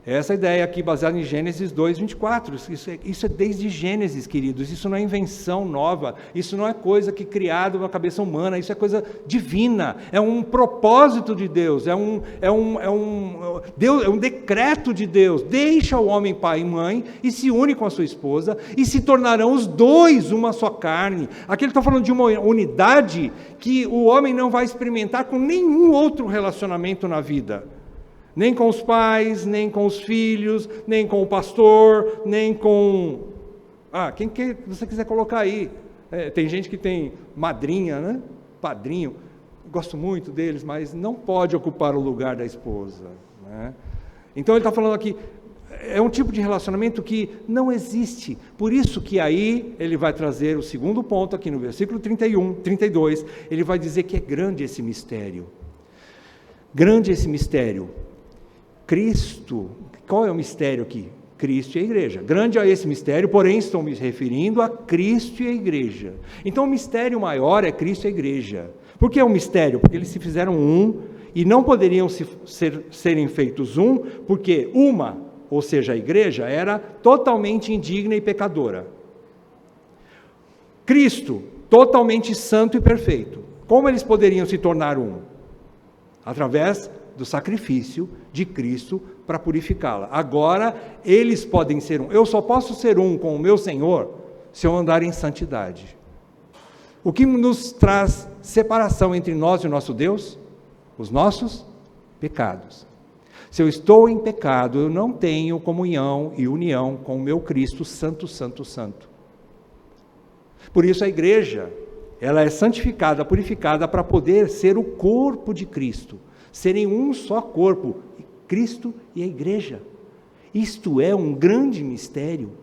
essa ideia aqui baseada em Gênesis 2:24. Isso é desde Gênesis, queridos. Isso não é invenção nova. Isso não é coisa que criada na cabeça humana. Isso é coisa divina. É um propósito de Deus. É um decreto de Deus. Deixa o homem pai e mãe e se une com a sua esposa e se tornarão os dois uma só carne. Aqui ele está falando de uma unidade que o homem não vai experimentar com nenhum outro relacionamento na vida. Nem com os pais, nem com os filhos, nem com o pastor, nem com... quem que você quiser colocar aí. Tem gente que tem madrinha, né? Padrinho. Gosto muito deles, mas não pode ocupar o lugar da esposa. Né? Então ele está falando aqui, é um tipo de relacionamento que não existe. Por isso que aí ele vai trazer o segundo ponto aqui no versículo 32, ele vai dizer que é grande esse mistério. Grande esse mistério. Cristo, qual é o mistério aqui? Cristo e a igreja. Grande é esse mistério, porém estou me referindo a Cristo e a igreja. Então o mistério maior é Cristo e a igreja. Por que é um mistério? Porque eles se fizeram um e não poderiam serem feitos um, porque uma, ou seja, a igreja, era totalmente indigna e pecadora. Cristo, totalmente santo e perfeito. Como eles poderiam se tornar um? Através do sacrifício de Cristo para purificá-la. Agora, eles podem ser um. Eu só posso ser um com o meu Senhor se eu andar em santidade. O que nos traz separação entre nós e o nosso Deus? Os nossos pecados. Se eu estou em pecado, eu não tenho comunhão e união com o meu Cristo santo, santo, santo. Por isso a igreja, ela é santificada, purificada para poder ser o corpo de Cristo. Serem um só corpo, Cristo e a igreja. Isto é um grande mistério.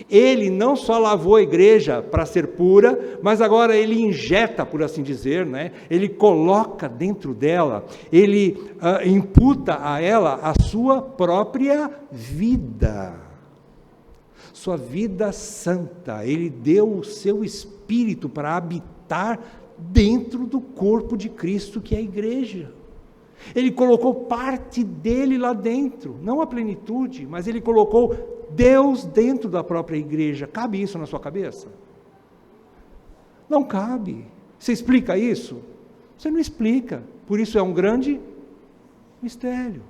Ele não só lavou a igreja para ser pura, mas agora ele injeta, por assim dizer, né? Ele coloca dentro dela, ele imputa a ela a sua própria vida. Sua vida santa. Ele deu o seu Espírito para habitar dentro do corpo de Cristo, que é a igreja. Ele colocou parte dele lá dentro, não a plenitude, mas ele colocou Deus dentro da própria igreja. Cabe isso na sua cabeça? Não cabe. Você explica isso? Você não explica. Por isso é um grande mistério.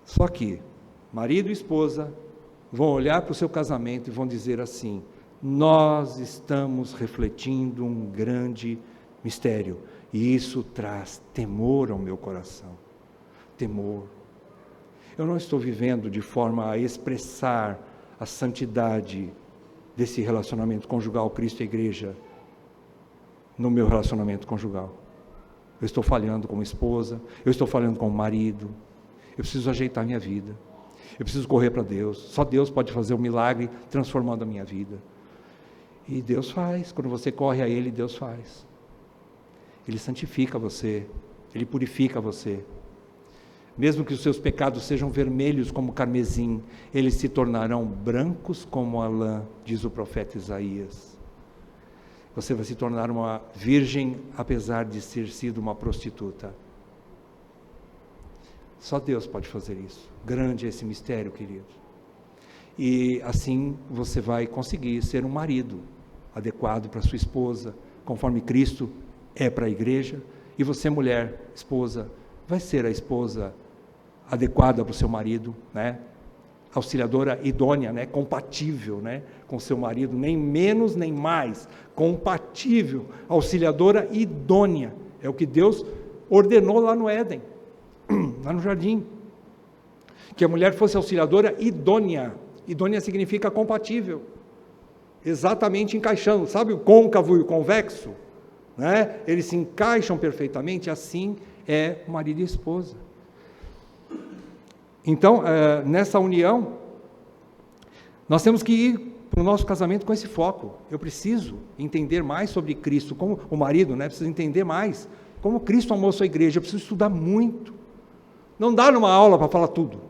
Só que marido e esposa vão olhar para o seu casamento e vão dizer assim: nós estamos refletindo um grande mistério. E isso traz temor ao meu coração. Temor. Eu não estou vivendo de forma a expressar a santidade desse relacionamento conjugal, Cristo e igreja, no meu relacionamento conjugal. Eu estou falhando como esposa, eu estou falhando como marido, eu preciso ajeitar minha vida, eu preciso correr para Deus. Só Deus pode fazer um milagre transformando a minha vida. E Deus faz, quando você corre a Ele, Deus faz. Ele santifica você, Ele purifica você. Mesmo que os seus pecados sejam vermelhos como carmesim, eles se tornarão brancos como a lã, diz o profeta Isaías. Você vai se tornar uma virgem, apesar de ter sido uma prostituta. Só Deus pode fazer isso. Grande é esse mistério, querido. E assim você vai conseguir ser um marido adequado para sua esposa, conforme Cristo é para a igreja, e você, mulher, esposa, vai ser a esposa adequada para o seu marido, né? Auxiliadora idônea, né? Compatível, né? Com seu marido, nem menos nem mais, compatível, auxiliadora idônea, é o que Deus ordenou lá no Éden, lá no jardim, que a mulher fosse auxiliadora idônea. Idônea significa compatível, exatamente encaixando, sabe o côncavo e o convexo? Né? Eles se encaixam perfeitamente, assim é marido e esposa. Então, nessa união, nós temos que ir para o nosso casamento com esse foco. Eu preciso entender mais sobre Cristo, como o marido, né? Precisa entender mais como Cristo amou a sua igreja. Eu preciso estudar muito. Não dá numa aula para falar tudo.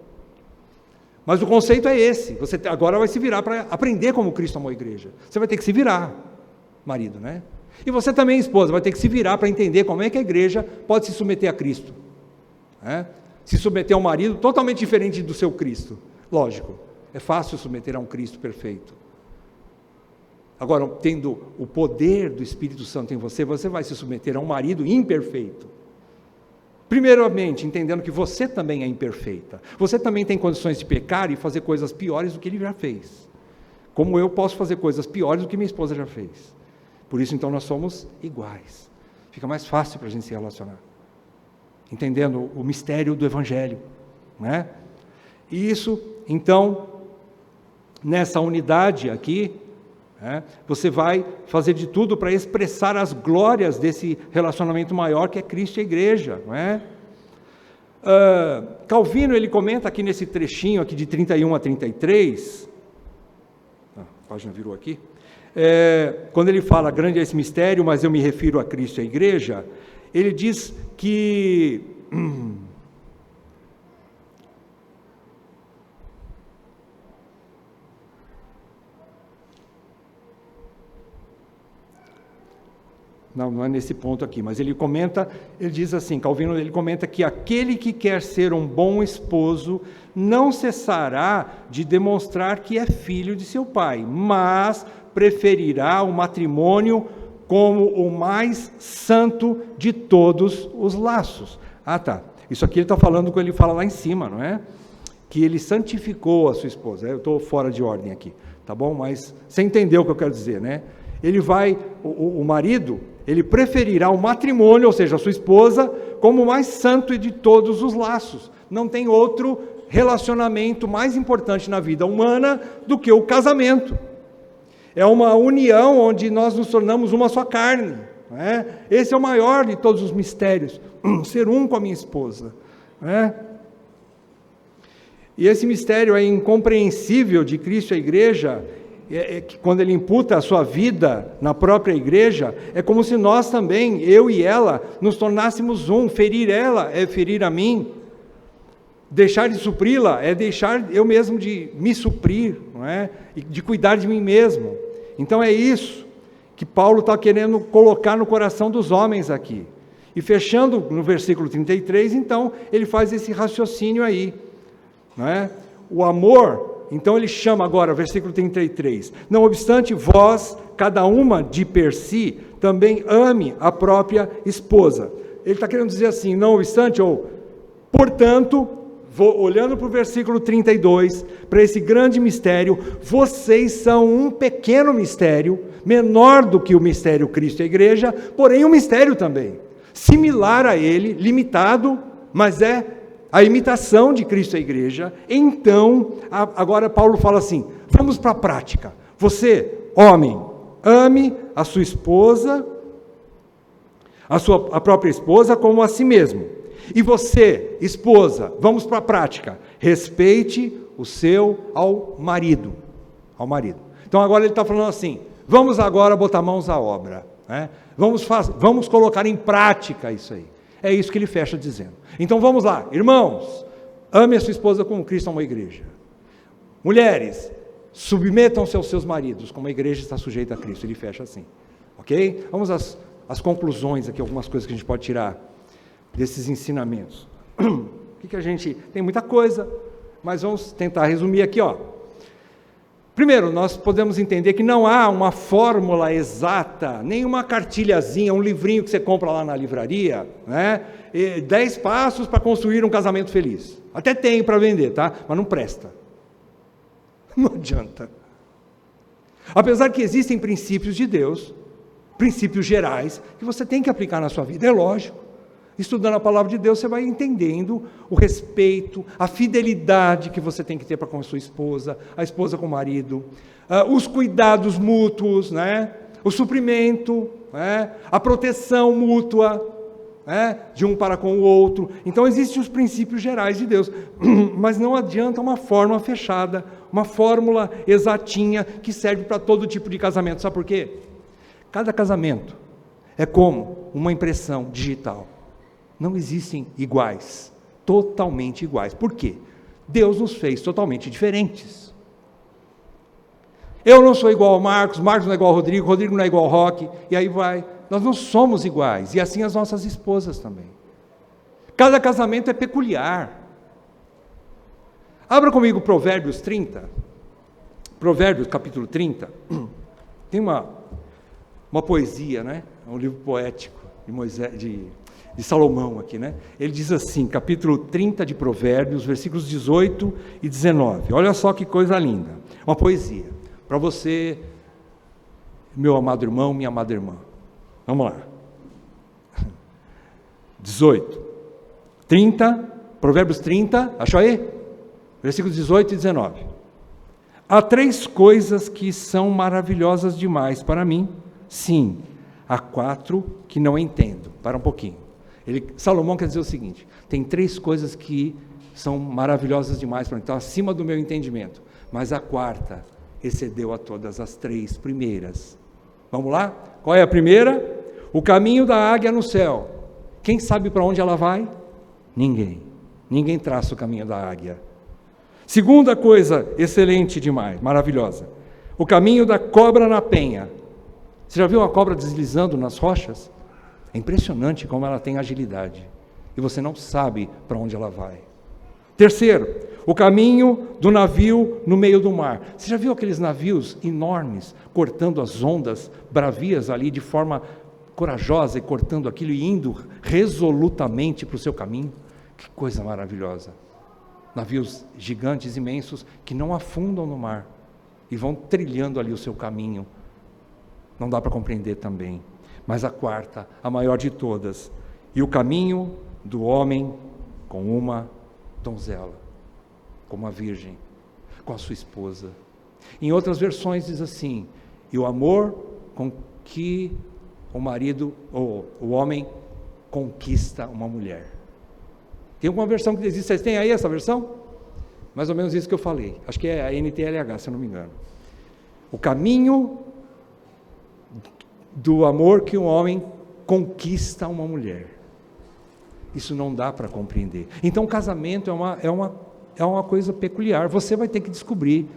Mas o conceito é esse. Você agora vai se virar para aprender como Cristo amou a igreja. Você vai ter que se virar, marido, né? E você também, esposa, vai ter que se virar para entender como é que a igreja pode se submeter a Cristo. Né? Se submeter a um marido totalmente diferente do seu Cristo. Lógico, é fácil submeter a um Cristo perfeito. Agora, tendo o poder do Espírito Santo em você, você vai se submeter a um marido imperfeito. Primeiramente, entendendo que você também é imperfeita. Você também tem condições de pecar e fazer coisas piores do que ele já fez. Como eu posso fazer coisas piores do que minha esposa já fez. Por isso, então, nós somos iguais. Fica mais fácil para a gente se relacionar. Entendendo o mistério do Evangelho. Né? E isso, então, nessa unidade aqui, né, você vai fazer de tudo para expressar as glórias desse relacionamento maior que é Cristo e a igreja. Não é? Calvino, ele comenta aqui nesse trechinho aqui de 31 a 33, a página virou aqui, quando ele fala, grande é esse mistério, mas eu me refiro a Cristo e a igreja, ele diz que não é nesse ponto aqui, mas ele diz assim, Calvino, ele comenta que aquele que quer ser um bom esposo não cessará de demonstrar que é filho de seu pai, mas preferirá o matrimônio como o mais santo de todos os laços. Ah, tá. Isso aqui ele está falando quando ele fala lá em cima, não é? Que ele santificou a sua esposa. Eu estou fora de ordem aqui, tá bom? Mas você entendeu o que eu quero dizer, né? Ele vai, o marido, ele preferirá o matrimônio, ou seja, a sua esposa, como o mais santo de todos os laços. Não tem outro relacionamento mais importante na vida humana do que o casamento. É uma união onde nós nos tornamos uma só carne. Não é? Esse é o maior de todos os mistérios, ser um com a minha esposa. Não é? E esse mistério é incompreensível de Cristo à igreja, que quando ele imputa a sua vida na própria igreja, é como se nós também, eu e ela, nos tornássemos um. Ferir ela é ferir a mim. Deixar de supri-la é deixar eu mesmo de me suprir, não é? E de cuidar de mim mesmo. Então é isso que Paulo está querendo colocar no coração dos homens aqui. E fechando no versículo 33, então, ele faz esse raciocínio aí. Não é? O amor, então ele chama agora, versículo 33, não obstante vós, cada uma de per si, também ame a própria esposa. Ele está querendo dizer assim, não obstante, ou portanto, olhando para o versículo 32, para esse grande mistério, vocês são um pequeno mistério, menor do que o mistério Cristo e a igreja, porém um mistério também, similar a ele, limitado, mas é a imitação de Cristo e a igreja. Então, agora Paulo fala assim, vamos para a prática. Você, homem, ame a sua esposa, a própria esposa como a si mesmo. E você, esposa, vamos para a prática, respeite o seu ao marido. Então agora ele está falando assim, vamos agora botar mãos à obra, né? Vamos colocar em prática isso aí. É isso que ele fecha dizendo. Então vamos lá, irmãos, ame a sua esposa como Cristo ama a igreja. Mulheres, submetam-se aos seus maridos, como a igreja está sujeita a Cristo. Ele fecha assim, ok? Vamos às conclusões aqui, algumas coisas que a gente pode tirar desses ensinamentos. O que a gente... Tem muita coisa, mas vamos tentar resumir aqui, ó. Primeiro, nós podemos entender que não há uma fórmula exata, nem uma cartilhazinha, um livrinho que você compra lá na livraria, né? 10 passos para construir um casamento feliz. Até tem para vender, tá? Mas não presta. Não adianta. Apesar que existem princípios de Deus, princípios gerais, que você tem que aplicar na sua vida, é lógico. Estudando a palavra de Deus, você vai entendendo o respeito, a fidelidade que você tem que ter para com a sua esposa, a esposa com o marido, os cuidados mútuos, né? O suprimento, né? A proteção mútua, né? De um para com o outro. Então existem os princípios gerais de Deus, mas não adianta uma fórmula fechada, uma fórmula exatinha que serve para todo tipo de casamento. Sabe por quê? Cada casamento é como uma impressão digital. Não existem iguais, totalmente iguais. Por quê? Deus nos fez totalmente diferentes. Eu não sou igual ao Marcos não é igual ao Rodrigo não é igual ao Roque, e aí vai. Nós não somos iguais, e assim as nossas esposas também. Cada casamento é peculiar. Abra comigo Provérbios 30. Provérbios, capítulo 30. Tem uma poesia, né? É um livro poético de Salomão aqui, né? Ele diz assim, capítulo 30 de Provérbios, versículos 18 e 19. Olha só que coisa linda. Uma poesia. Para você, meu amado irmão, minha amada irmã. Vamos lá. 18. 30, Provérbios 30, achou aí? Versículos 18 e 19. Há 3 coisas que são maravilhosas demais para mim. Sim, há 4 que não entendo. Para um pouquinho. Salomão quer dizer o seguinte, tem 3 coisas que são maravilhosas demais para mim, estão acima do meu entendimento, mas a 4ª excedeu a todas as 3 primeiras. Vamos lá? Qual é a primeira? O caminho da águia no céu. Quem sabe para onde ela vai? Ninguém. Ninguém traça o caminho da águia. Segunda coisa, excelente demais, maravilhosa. O caminho da cobra na penha. Você já viu uma cobra deslizando nas rochas? É impressionante como ela tem agilidade. E você não sabe para onde ela vai. Terceiro, o caminho do navio no meio do mar. Você já viu aqueles navios enormes, cortando as ondas bravias ali de forma corajosa e cortando aquilo e indo resolutamente para o seu caminho? Que coisa maravilhosa. Navios gigantes, imensos, que não afundam no mar e vão trilhando ali o seu caminho. Não dá para compreender também. Mas a quarta, a maior de todas, e o caminho do homem com uma donzela, com uma virgem, com a sua esposa. Em outras versões diz assim: e o amor com que o marido, ou o homem, conquista uma mulher. Tem alguma versão que existe? Vocês têm aí essa versão? Mais ou menos isso que eu falei. Acho que é a NTLH, se eu não me engano. O caminho do amor que um homem conquista uma mulher. Isso não dá para compreender. Então o casamento é uma coisa peculiar. Você vai ter que descobrir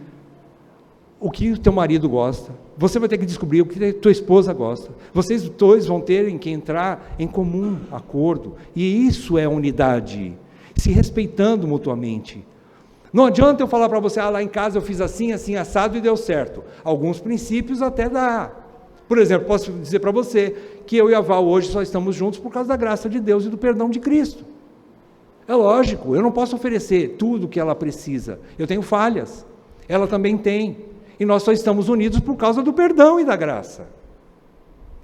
o que o teu marido gosta. Você vai ter que descobrir o que a tua esposa gosta. Vocês dois vão ter que entrar em comum acordo. E isso é unidade. Se respeitando mutuamente. Não adianta eu falar para você, lá em casa eu fiz assim, assim, assado e deu certo. Alguns princípios até dá. Por exemplo, posso dizer para você que eu e a Val hoje só estamos juntos por causa da graça de Deus e do perdão de Cristo. É lógico, eu não posso oferecer tudo o que ela precisa. Eu tenho falhas, ela também tem. E nós só estamos unidos por causa do perdão e da graça.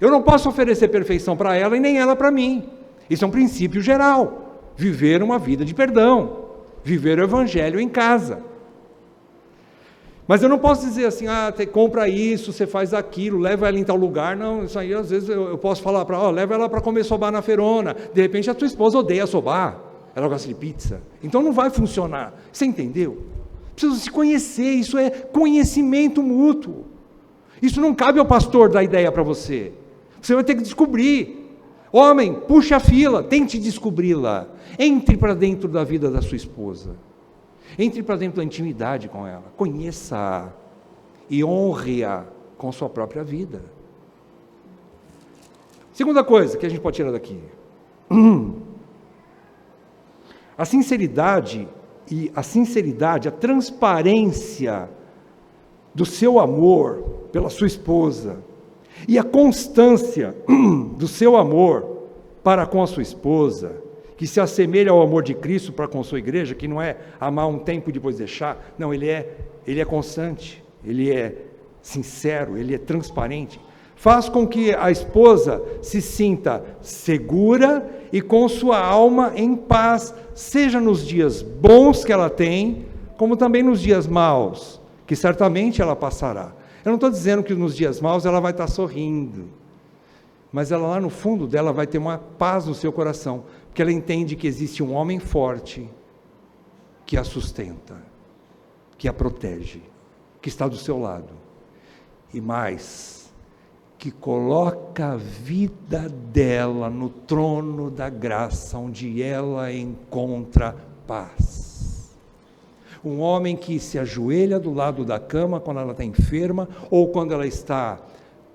Eu não posso oferecer perfeição para ela e nem ela para mim. Isso é um princípio geral. Viver uma vida de perdão. Viver o evangelho em casa. Mas eu não posso dizer assim, compra isso, você faz aquilo, leva ela em tal lugar. Não, isso aí às vezes eu posso falar para ela, leva ela para comer sobá na feirona. De repente a tua esposa odeia sobá, ela gosta de pizza. Então não vai funcionar. Você entendeu? Precisa se conhecer, isso é conhecimento mútuo. Isso não cabe ao pastor dar ideia para você. Você vai ter que descobrir. Homem, puxa a fila, tente descobri-la. Entre para dentro da vida da sua esposa. Entre para dentro da intimidade com ela, conheça-a e honre-a com sua própria vida. Segunda coisa que a gente pode tirar daqui. A sinceridade, a transparência do seu amor pela sua esposa e a constância do seu amor para com a sua esposa, que se assemelha ao amor de Cristo para com a sua igreja, que não é amar um tempo e depois deixar, não, ele é constante, ele é sincero, ele é transparente, faz com que a esposa se sinta segura e com sua alma em paz, seja nos dias bons que ela tem, como também nos dias maus, que certamente ela passará. Eu não estou dizendo que nos dias maus ela vai estar sorrindo, mas ela lá no fundo dela vai ter uma paz no seu coração, porque ela entende que existe um homem forte que a sustenta, que a protege, que está do seu lado, e mais, que coloca a vida dela no trono da graça, onde ela encontra paz. Um homem que se ajoelha do lado da cama quando ela está enferma, ou quando ela está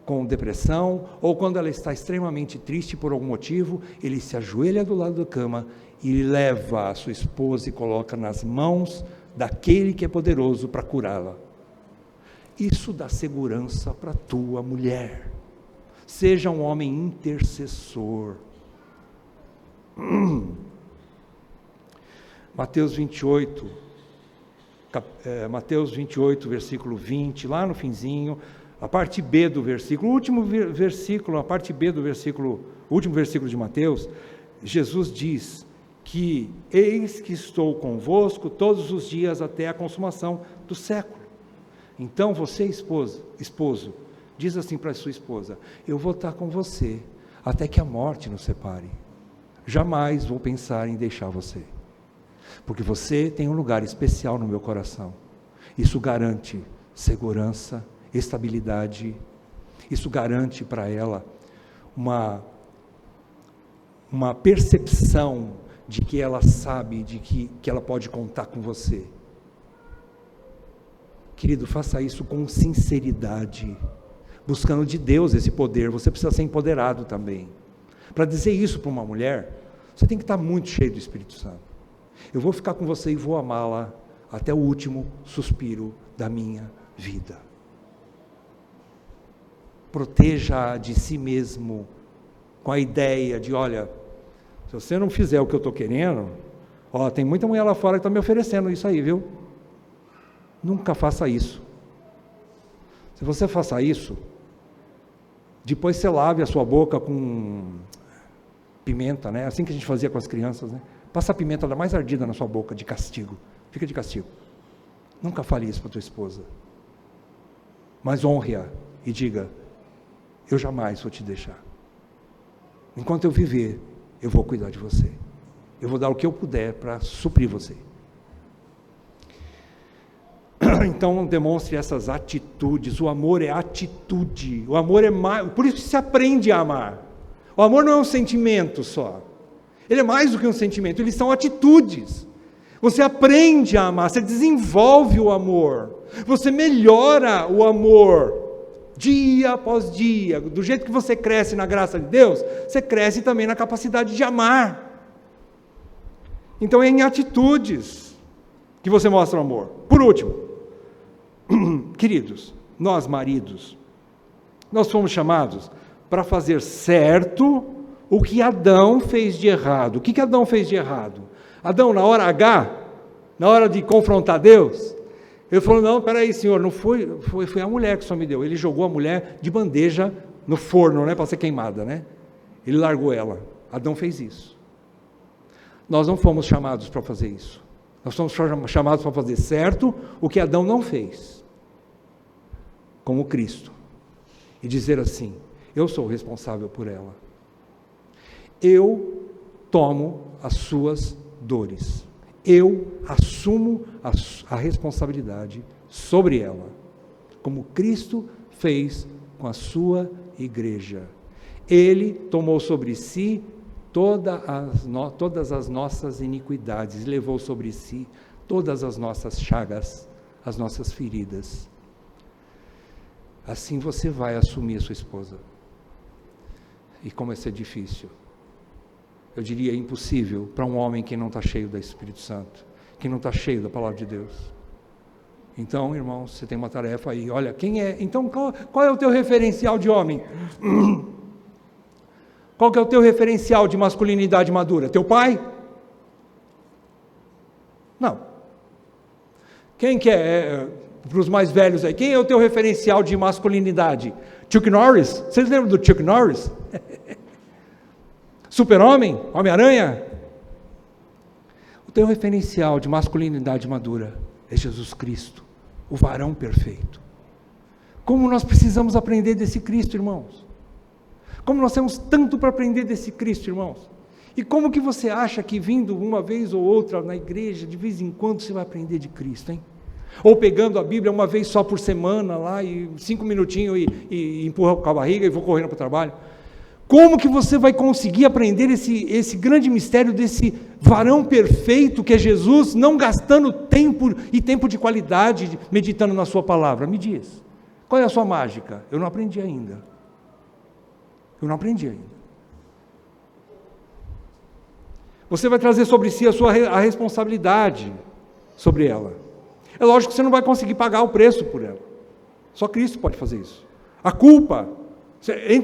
com depressão, ou quando ela está extremamente triste por algum motivo, ele se ajoelha do lado da cama e leva a sua esposa e coloca nas mãos daquele que é poderoso para curá-la. Isso dá segurança para a tua mulher. Seja um homem intercessor. Mateus 28, versículo 20, lá no finzinho, a parte B do versículo, o último versículo, a parte B do versículo, o último versículo de Mateus, Jesus diz que eis que estou convosco todos os dias até a consumação do século. Então você, esposo, diz assim para a sua esposa: eu vou estar com você até que a morte nos separe. Jamais vou pensar em deixar você, porque você tem um lugar especial no meu coração. Isso garante segurança, estabilidade, isso garante para ela uma percepção de que ela sabe, de que ela pode contar com você. Querido, faça isso com sinceridade, buscando de Deus esse poder. Você precisa ser empoderado também. Para dizer isso para uma mulher, você tem que estar muito cheio do Espírito Santo. Eu vou ficar com você e vou amá-la até o último suspiro da minha vida. Proteja de si mesmo, com a ideia de, olha, se você não fizer o que eu estou querendo, tem muita mulher lá fora que está me oferecendo isso aí, viu? Nunca faça isso. Se você faça isso, depois você lave a sua boca com pimenta, né? Assim que a gente fazia com as crianças, né? Passa a pimenta da mais ardida na sua boca, de castigo. Fica de castigo. Nunca fale isso para tua esposa. Mas honre-a e diga, eu jamais vou te deixar. Enquanto eu viver, eu vou cuidar de você. Eu vou dar o que eu puder para suprir você. Então, demonstre essas atitudes. O amor é atitude. O amor é mais... Por isso que se aprende a amar. O amor não é um sentimento só. Ele é mais do que um sentimento. Eles são atitudes. Você aprende a amar. Você desenvolve o amor. Você melhora o amor. Dia após dia. Do jeito que você cresce na graça de Deus, você cresce também na capacidade de amar. Então, é em atitudes que você mostra o amor. Por último, queridos, nós maridos, nós fomos chamados para fazer certo o que Adão fez de errado. O que Adão fez de errado? Adão, na hora H, na hora de confrontar Deus, ele falou, não, peraí senhor, não foi a mulher que o senhor me deu. Ele jogou a mulher de bandeja no forno, né, para ser queimada, né? Ele largou ela. Adão fez isso. Nós não fomos chamados para fazer isso. Nós somos chamados para fazer certo o que Adão não fez, como Cristo, e dizer assim, eu sou responsável por ela, eu tomo as suas dores, eu assumo a responsabilidade sobre ela, como Cristo fez com a sua igreja. Ele tomou sobre si todas as nossas iniquidades, levou sobre si todas as nossas chagas, as nossas feridas. Assim você vai assumir a sua esposa. E como isso é difícil. Eu diria impossível para um homem que não está cheio do Espírito Santo, que não está cheio da palavra de Deus. Então, irmãos, você tem uma tarefa aí. Olha, quem é? Então, qual é o teu referencial de homem? Qual que é o teu referencial de masculinidade madura? Teu pai? Não. Quem que é, para os mais velhos aí, quem é o teu referencial de masculinidade? Chuck Norris? Vocês lembram do Chuck Norris? Super-Homem? Homem-Aranha? O teu referencial de masculinidade madura é Jesus Cristo, o varão perfeito. Como nós precisamos aprender desse Cristo, irmãos? Como nós temos tanto para aprender desse Cristo, irmãos? E como que você acha que vindo uma vez ou outra na igreja, de vez em quando você vai aprender de Cristo, hein? Ou pegando a Bíblia uma vez só por semana lá, e 5 minutinhos e empurra com a barriga e vou correndo para o trabalho. Como que você vai conseguir aprender esse grande mistério desse varão perfeito que é Jesus, não gastando tempo e tempo de qualidade meditando na sua palavra? Me diz, qual é a sua mágica? Eu não aprendi ainda. Você vai trazer sobre si a responsabilidade sobre ela. É lógico que você não vai conseguir pagar o preço por ela. Só Cristo pode fazer isso. A culpa,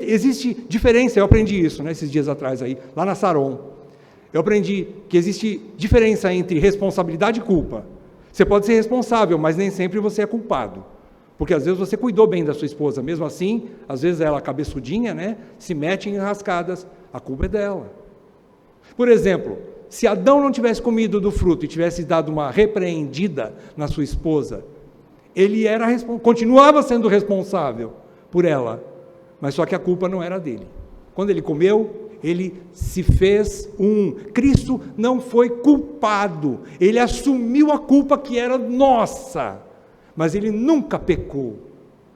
existe diferença, eu aprendi isso, né, esses dias atrás aí, lá na Saron. Eu aprendi que existe diferença entre responsabilidade e culpa. Você pode ser responsável, mas nem sempre você é culpado. Porque às vezes você cuidou bem da sua esposa, mesmo assim, às vezes ela cabeçudinha, né, se mete em enrascadas, a culpa é dela. Por exemplo, se Adão não tivesse comido do fruto e tivesse dado uma repreendida na sua esposa, ele continuava sendo responsável por ela, mas só que a culpa não era dele. Quando ele comeu, ele se fez Cristo não foi culpado, ele assumiu a culpa que era nossa, mas ele nunca pecou,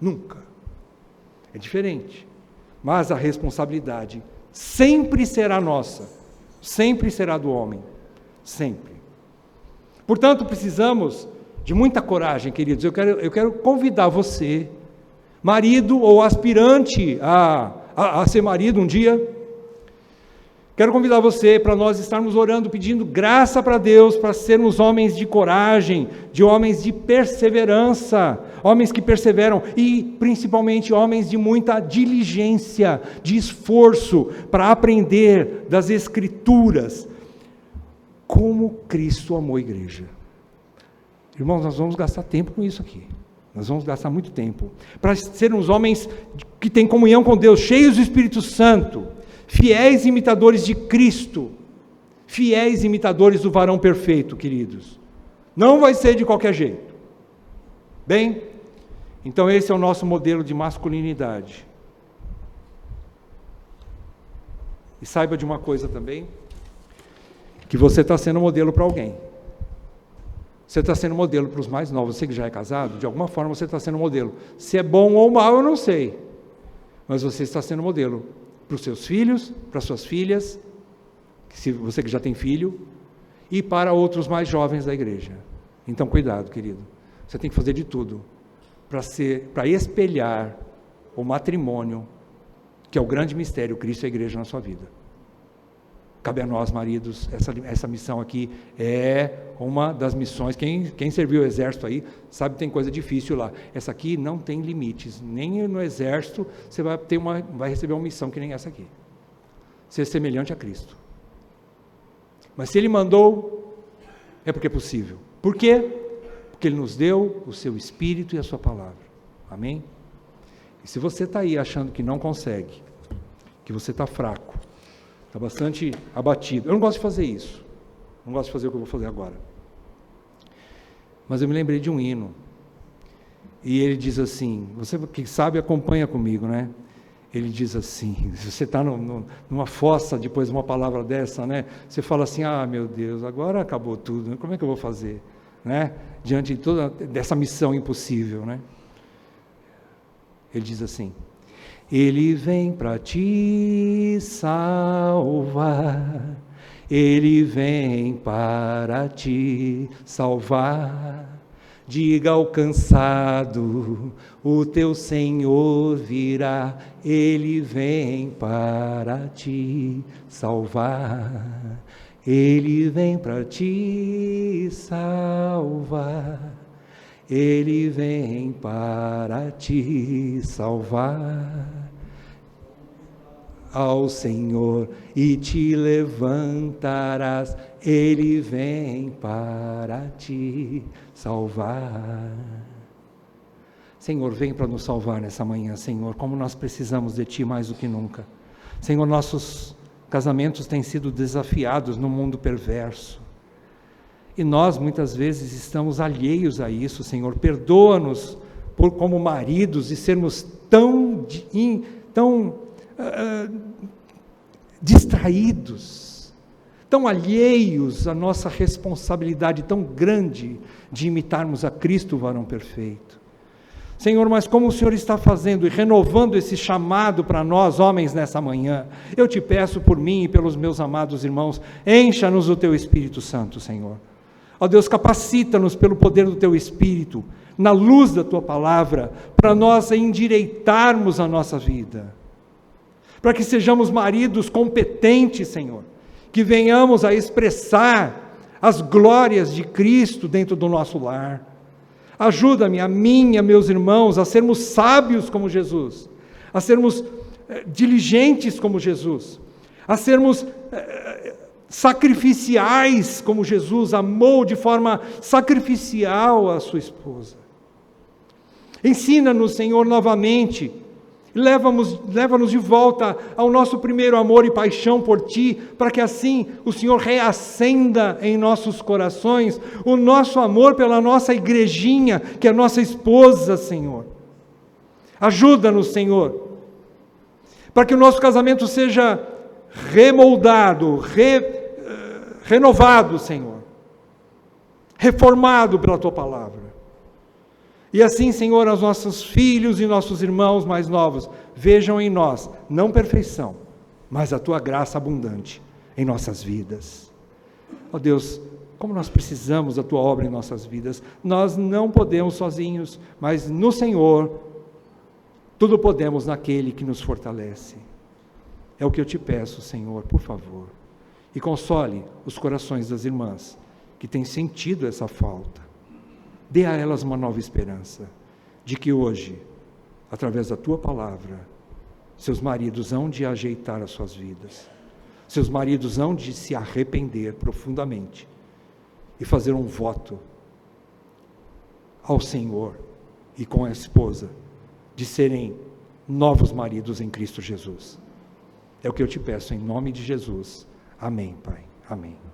nunca. É diferente, mas a responsabilidade sempre será nossa, sempre será do homem, sempre. Portanto, precisamos de muita coragem, queridos. Eu quero convidar você marido ou aspirante a ser marido um dia, quero convidar você para nós estarmos orando, pedindo graça para Deus, para sermos homens de coragem, de homens de perseverança, homens que perseveram e principalmente homens de muita diligência, de esforço para aprender das Escrituras como Cristo amou a igreja. Irmãos, nós vamos gastar tempo com isso aqui. Nós vamos gastar muito tempo para sermos homens que têm comunhão com Deus, cheios do Espírito Santo, fiéis imitadores de Cristo, fiéis imitadores do varão perfeito, queridos. Não vai ser de qualquer jeito. Bem, então esse é o nosso modelo de masculinidade. E saiba de uma coisa também, que você está sendo modelo para alguém. Você está sendo modelo para os mais novos. Você que já é casado, de alguma forma você está sendo modelo. Se é bom ou mal, eu não sei. Mas você está sendo modelo para os seus filhos, para as suas filhas, se você que já tem filho, e para outros mais jovens da igreja. Então, cuidado, querido. Você tem que fazer de tudo para espelhar o matrimônio, que é o grande mistério, Cristo e a igreja na sua vida. Cabe a nós, maridos, essa missão aqui é uma das missões, quem serviu o exército aí, sabe que tem coisa difícil lá. Essa aqui não tem limites, nem no exército você vai receber uma missão que nem essa aqui. Ser semelhante a Cristo. Mas se Ele mandou, é porque é possível. Por quê? Porque Ele nos deu o seu Espírito e a sua palavra. Amém? E se você está aí achando que não consegue, que você está fraco, está bastante abatido. Eu não gosto de fazer isso. Não gosto de fazer o que eu vou fazer agora. Mas eu me lembrei de um hino. E ele diz assim, você que sabe acompanha comigo, né? Ele diz assim, se você está numa fossa depois de uma palavra dessa, né? Você fala assim, meu Deus, agora acabou tudo, como é que eu vou fazer? Né? Diante de toda dessa missão impossível, né? Ele diz assim, Ele vem para te salvar, Ele vem para te salvar. Diga ao cansado, o teu Senhor virá, Ele vem para te salvar. Ele vem para te salvar. Ele vem para te salvar, ao Senhor e te levantarás, Ele vem para te salvar. Senhor, vem para nos salvar nessa manhã, Senhor, como nós precisamos de Ti mais do que nunca. Senhor, nossos casamentos têm sido desafiados no mundo perverso. E nós, muitas vezes, estamos alheios a isso, Senhor. Perdoa-nos como maridos de sermos tão distraídos, tão alheios à nossa responsabilidade tão grande de imitarmos a Cristo, o varão perfeito. Senhor, mas como o Senhor está fazendo e renovando esse chamado para nós, homens, nessa manhã, eu te peço por mim e pelos meus amados irmãos, encha-nos do Teu Espírito Santo, Senhor. Ó Deus, capacita-nos pelo poder do Teu Espírito, na luz da Tua palavra, para nós endireitarmos a nossa vida, para que sejamos maridos competentes, Senhor, que venhamos a expressar as glórias de Cristo dentro do nosso lar. Ajuda-me, a mim e a meus irmãos, a sermos sábios como Jesus, a sermos diligentes como Jesus, a sermos sacrificiais como Jesus amou de forma sacrificial a sua esposa. Ensina-nos, Senhor, novamente, leva-nos de volta ao nosso primeiro amor e paixão por Ti, para que assim o Senhor reacenda em nossos corações o nosso amor pela nossa igrejinha, que é a nossa esposa, Senhor. Ajuda-nos, Senhor, para que o nosso casamento seja remoldado, renovado, Senhor, reformado pela Tua palavra. E assim, Senhor, os nossos filhos e nossos irmãos mais novos vejam em nós, não perfeição, mas a Tua graça abundante em nossas vidas. Ó Deus, como nós precisamos da Tua obra em nossas vidas, nós não podemos sozinhos, mas no Senhor Tudo podemos naquele que nos fortalece. É o que eu te peço, Senhor, por favor. E console os corações das irmãs que têm sentido essa falta. Dê a elas uma nova esperança, de que hoje, através da tua palavra, seus maridos hão de ajeitar as suas vidas. Seus maridos hão de se arrepender profundamente e fazer um voto ao Senhor e com a esposa de serem novos maridos em Cristo Jesus. É o que eu te peço em nome de Jesus. Amém, Pai. Amém.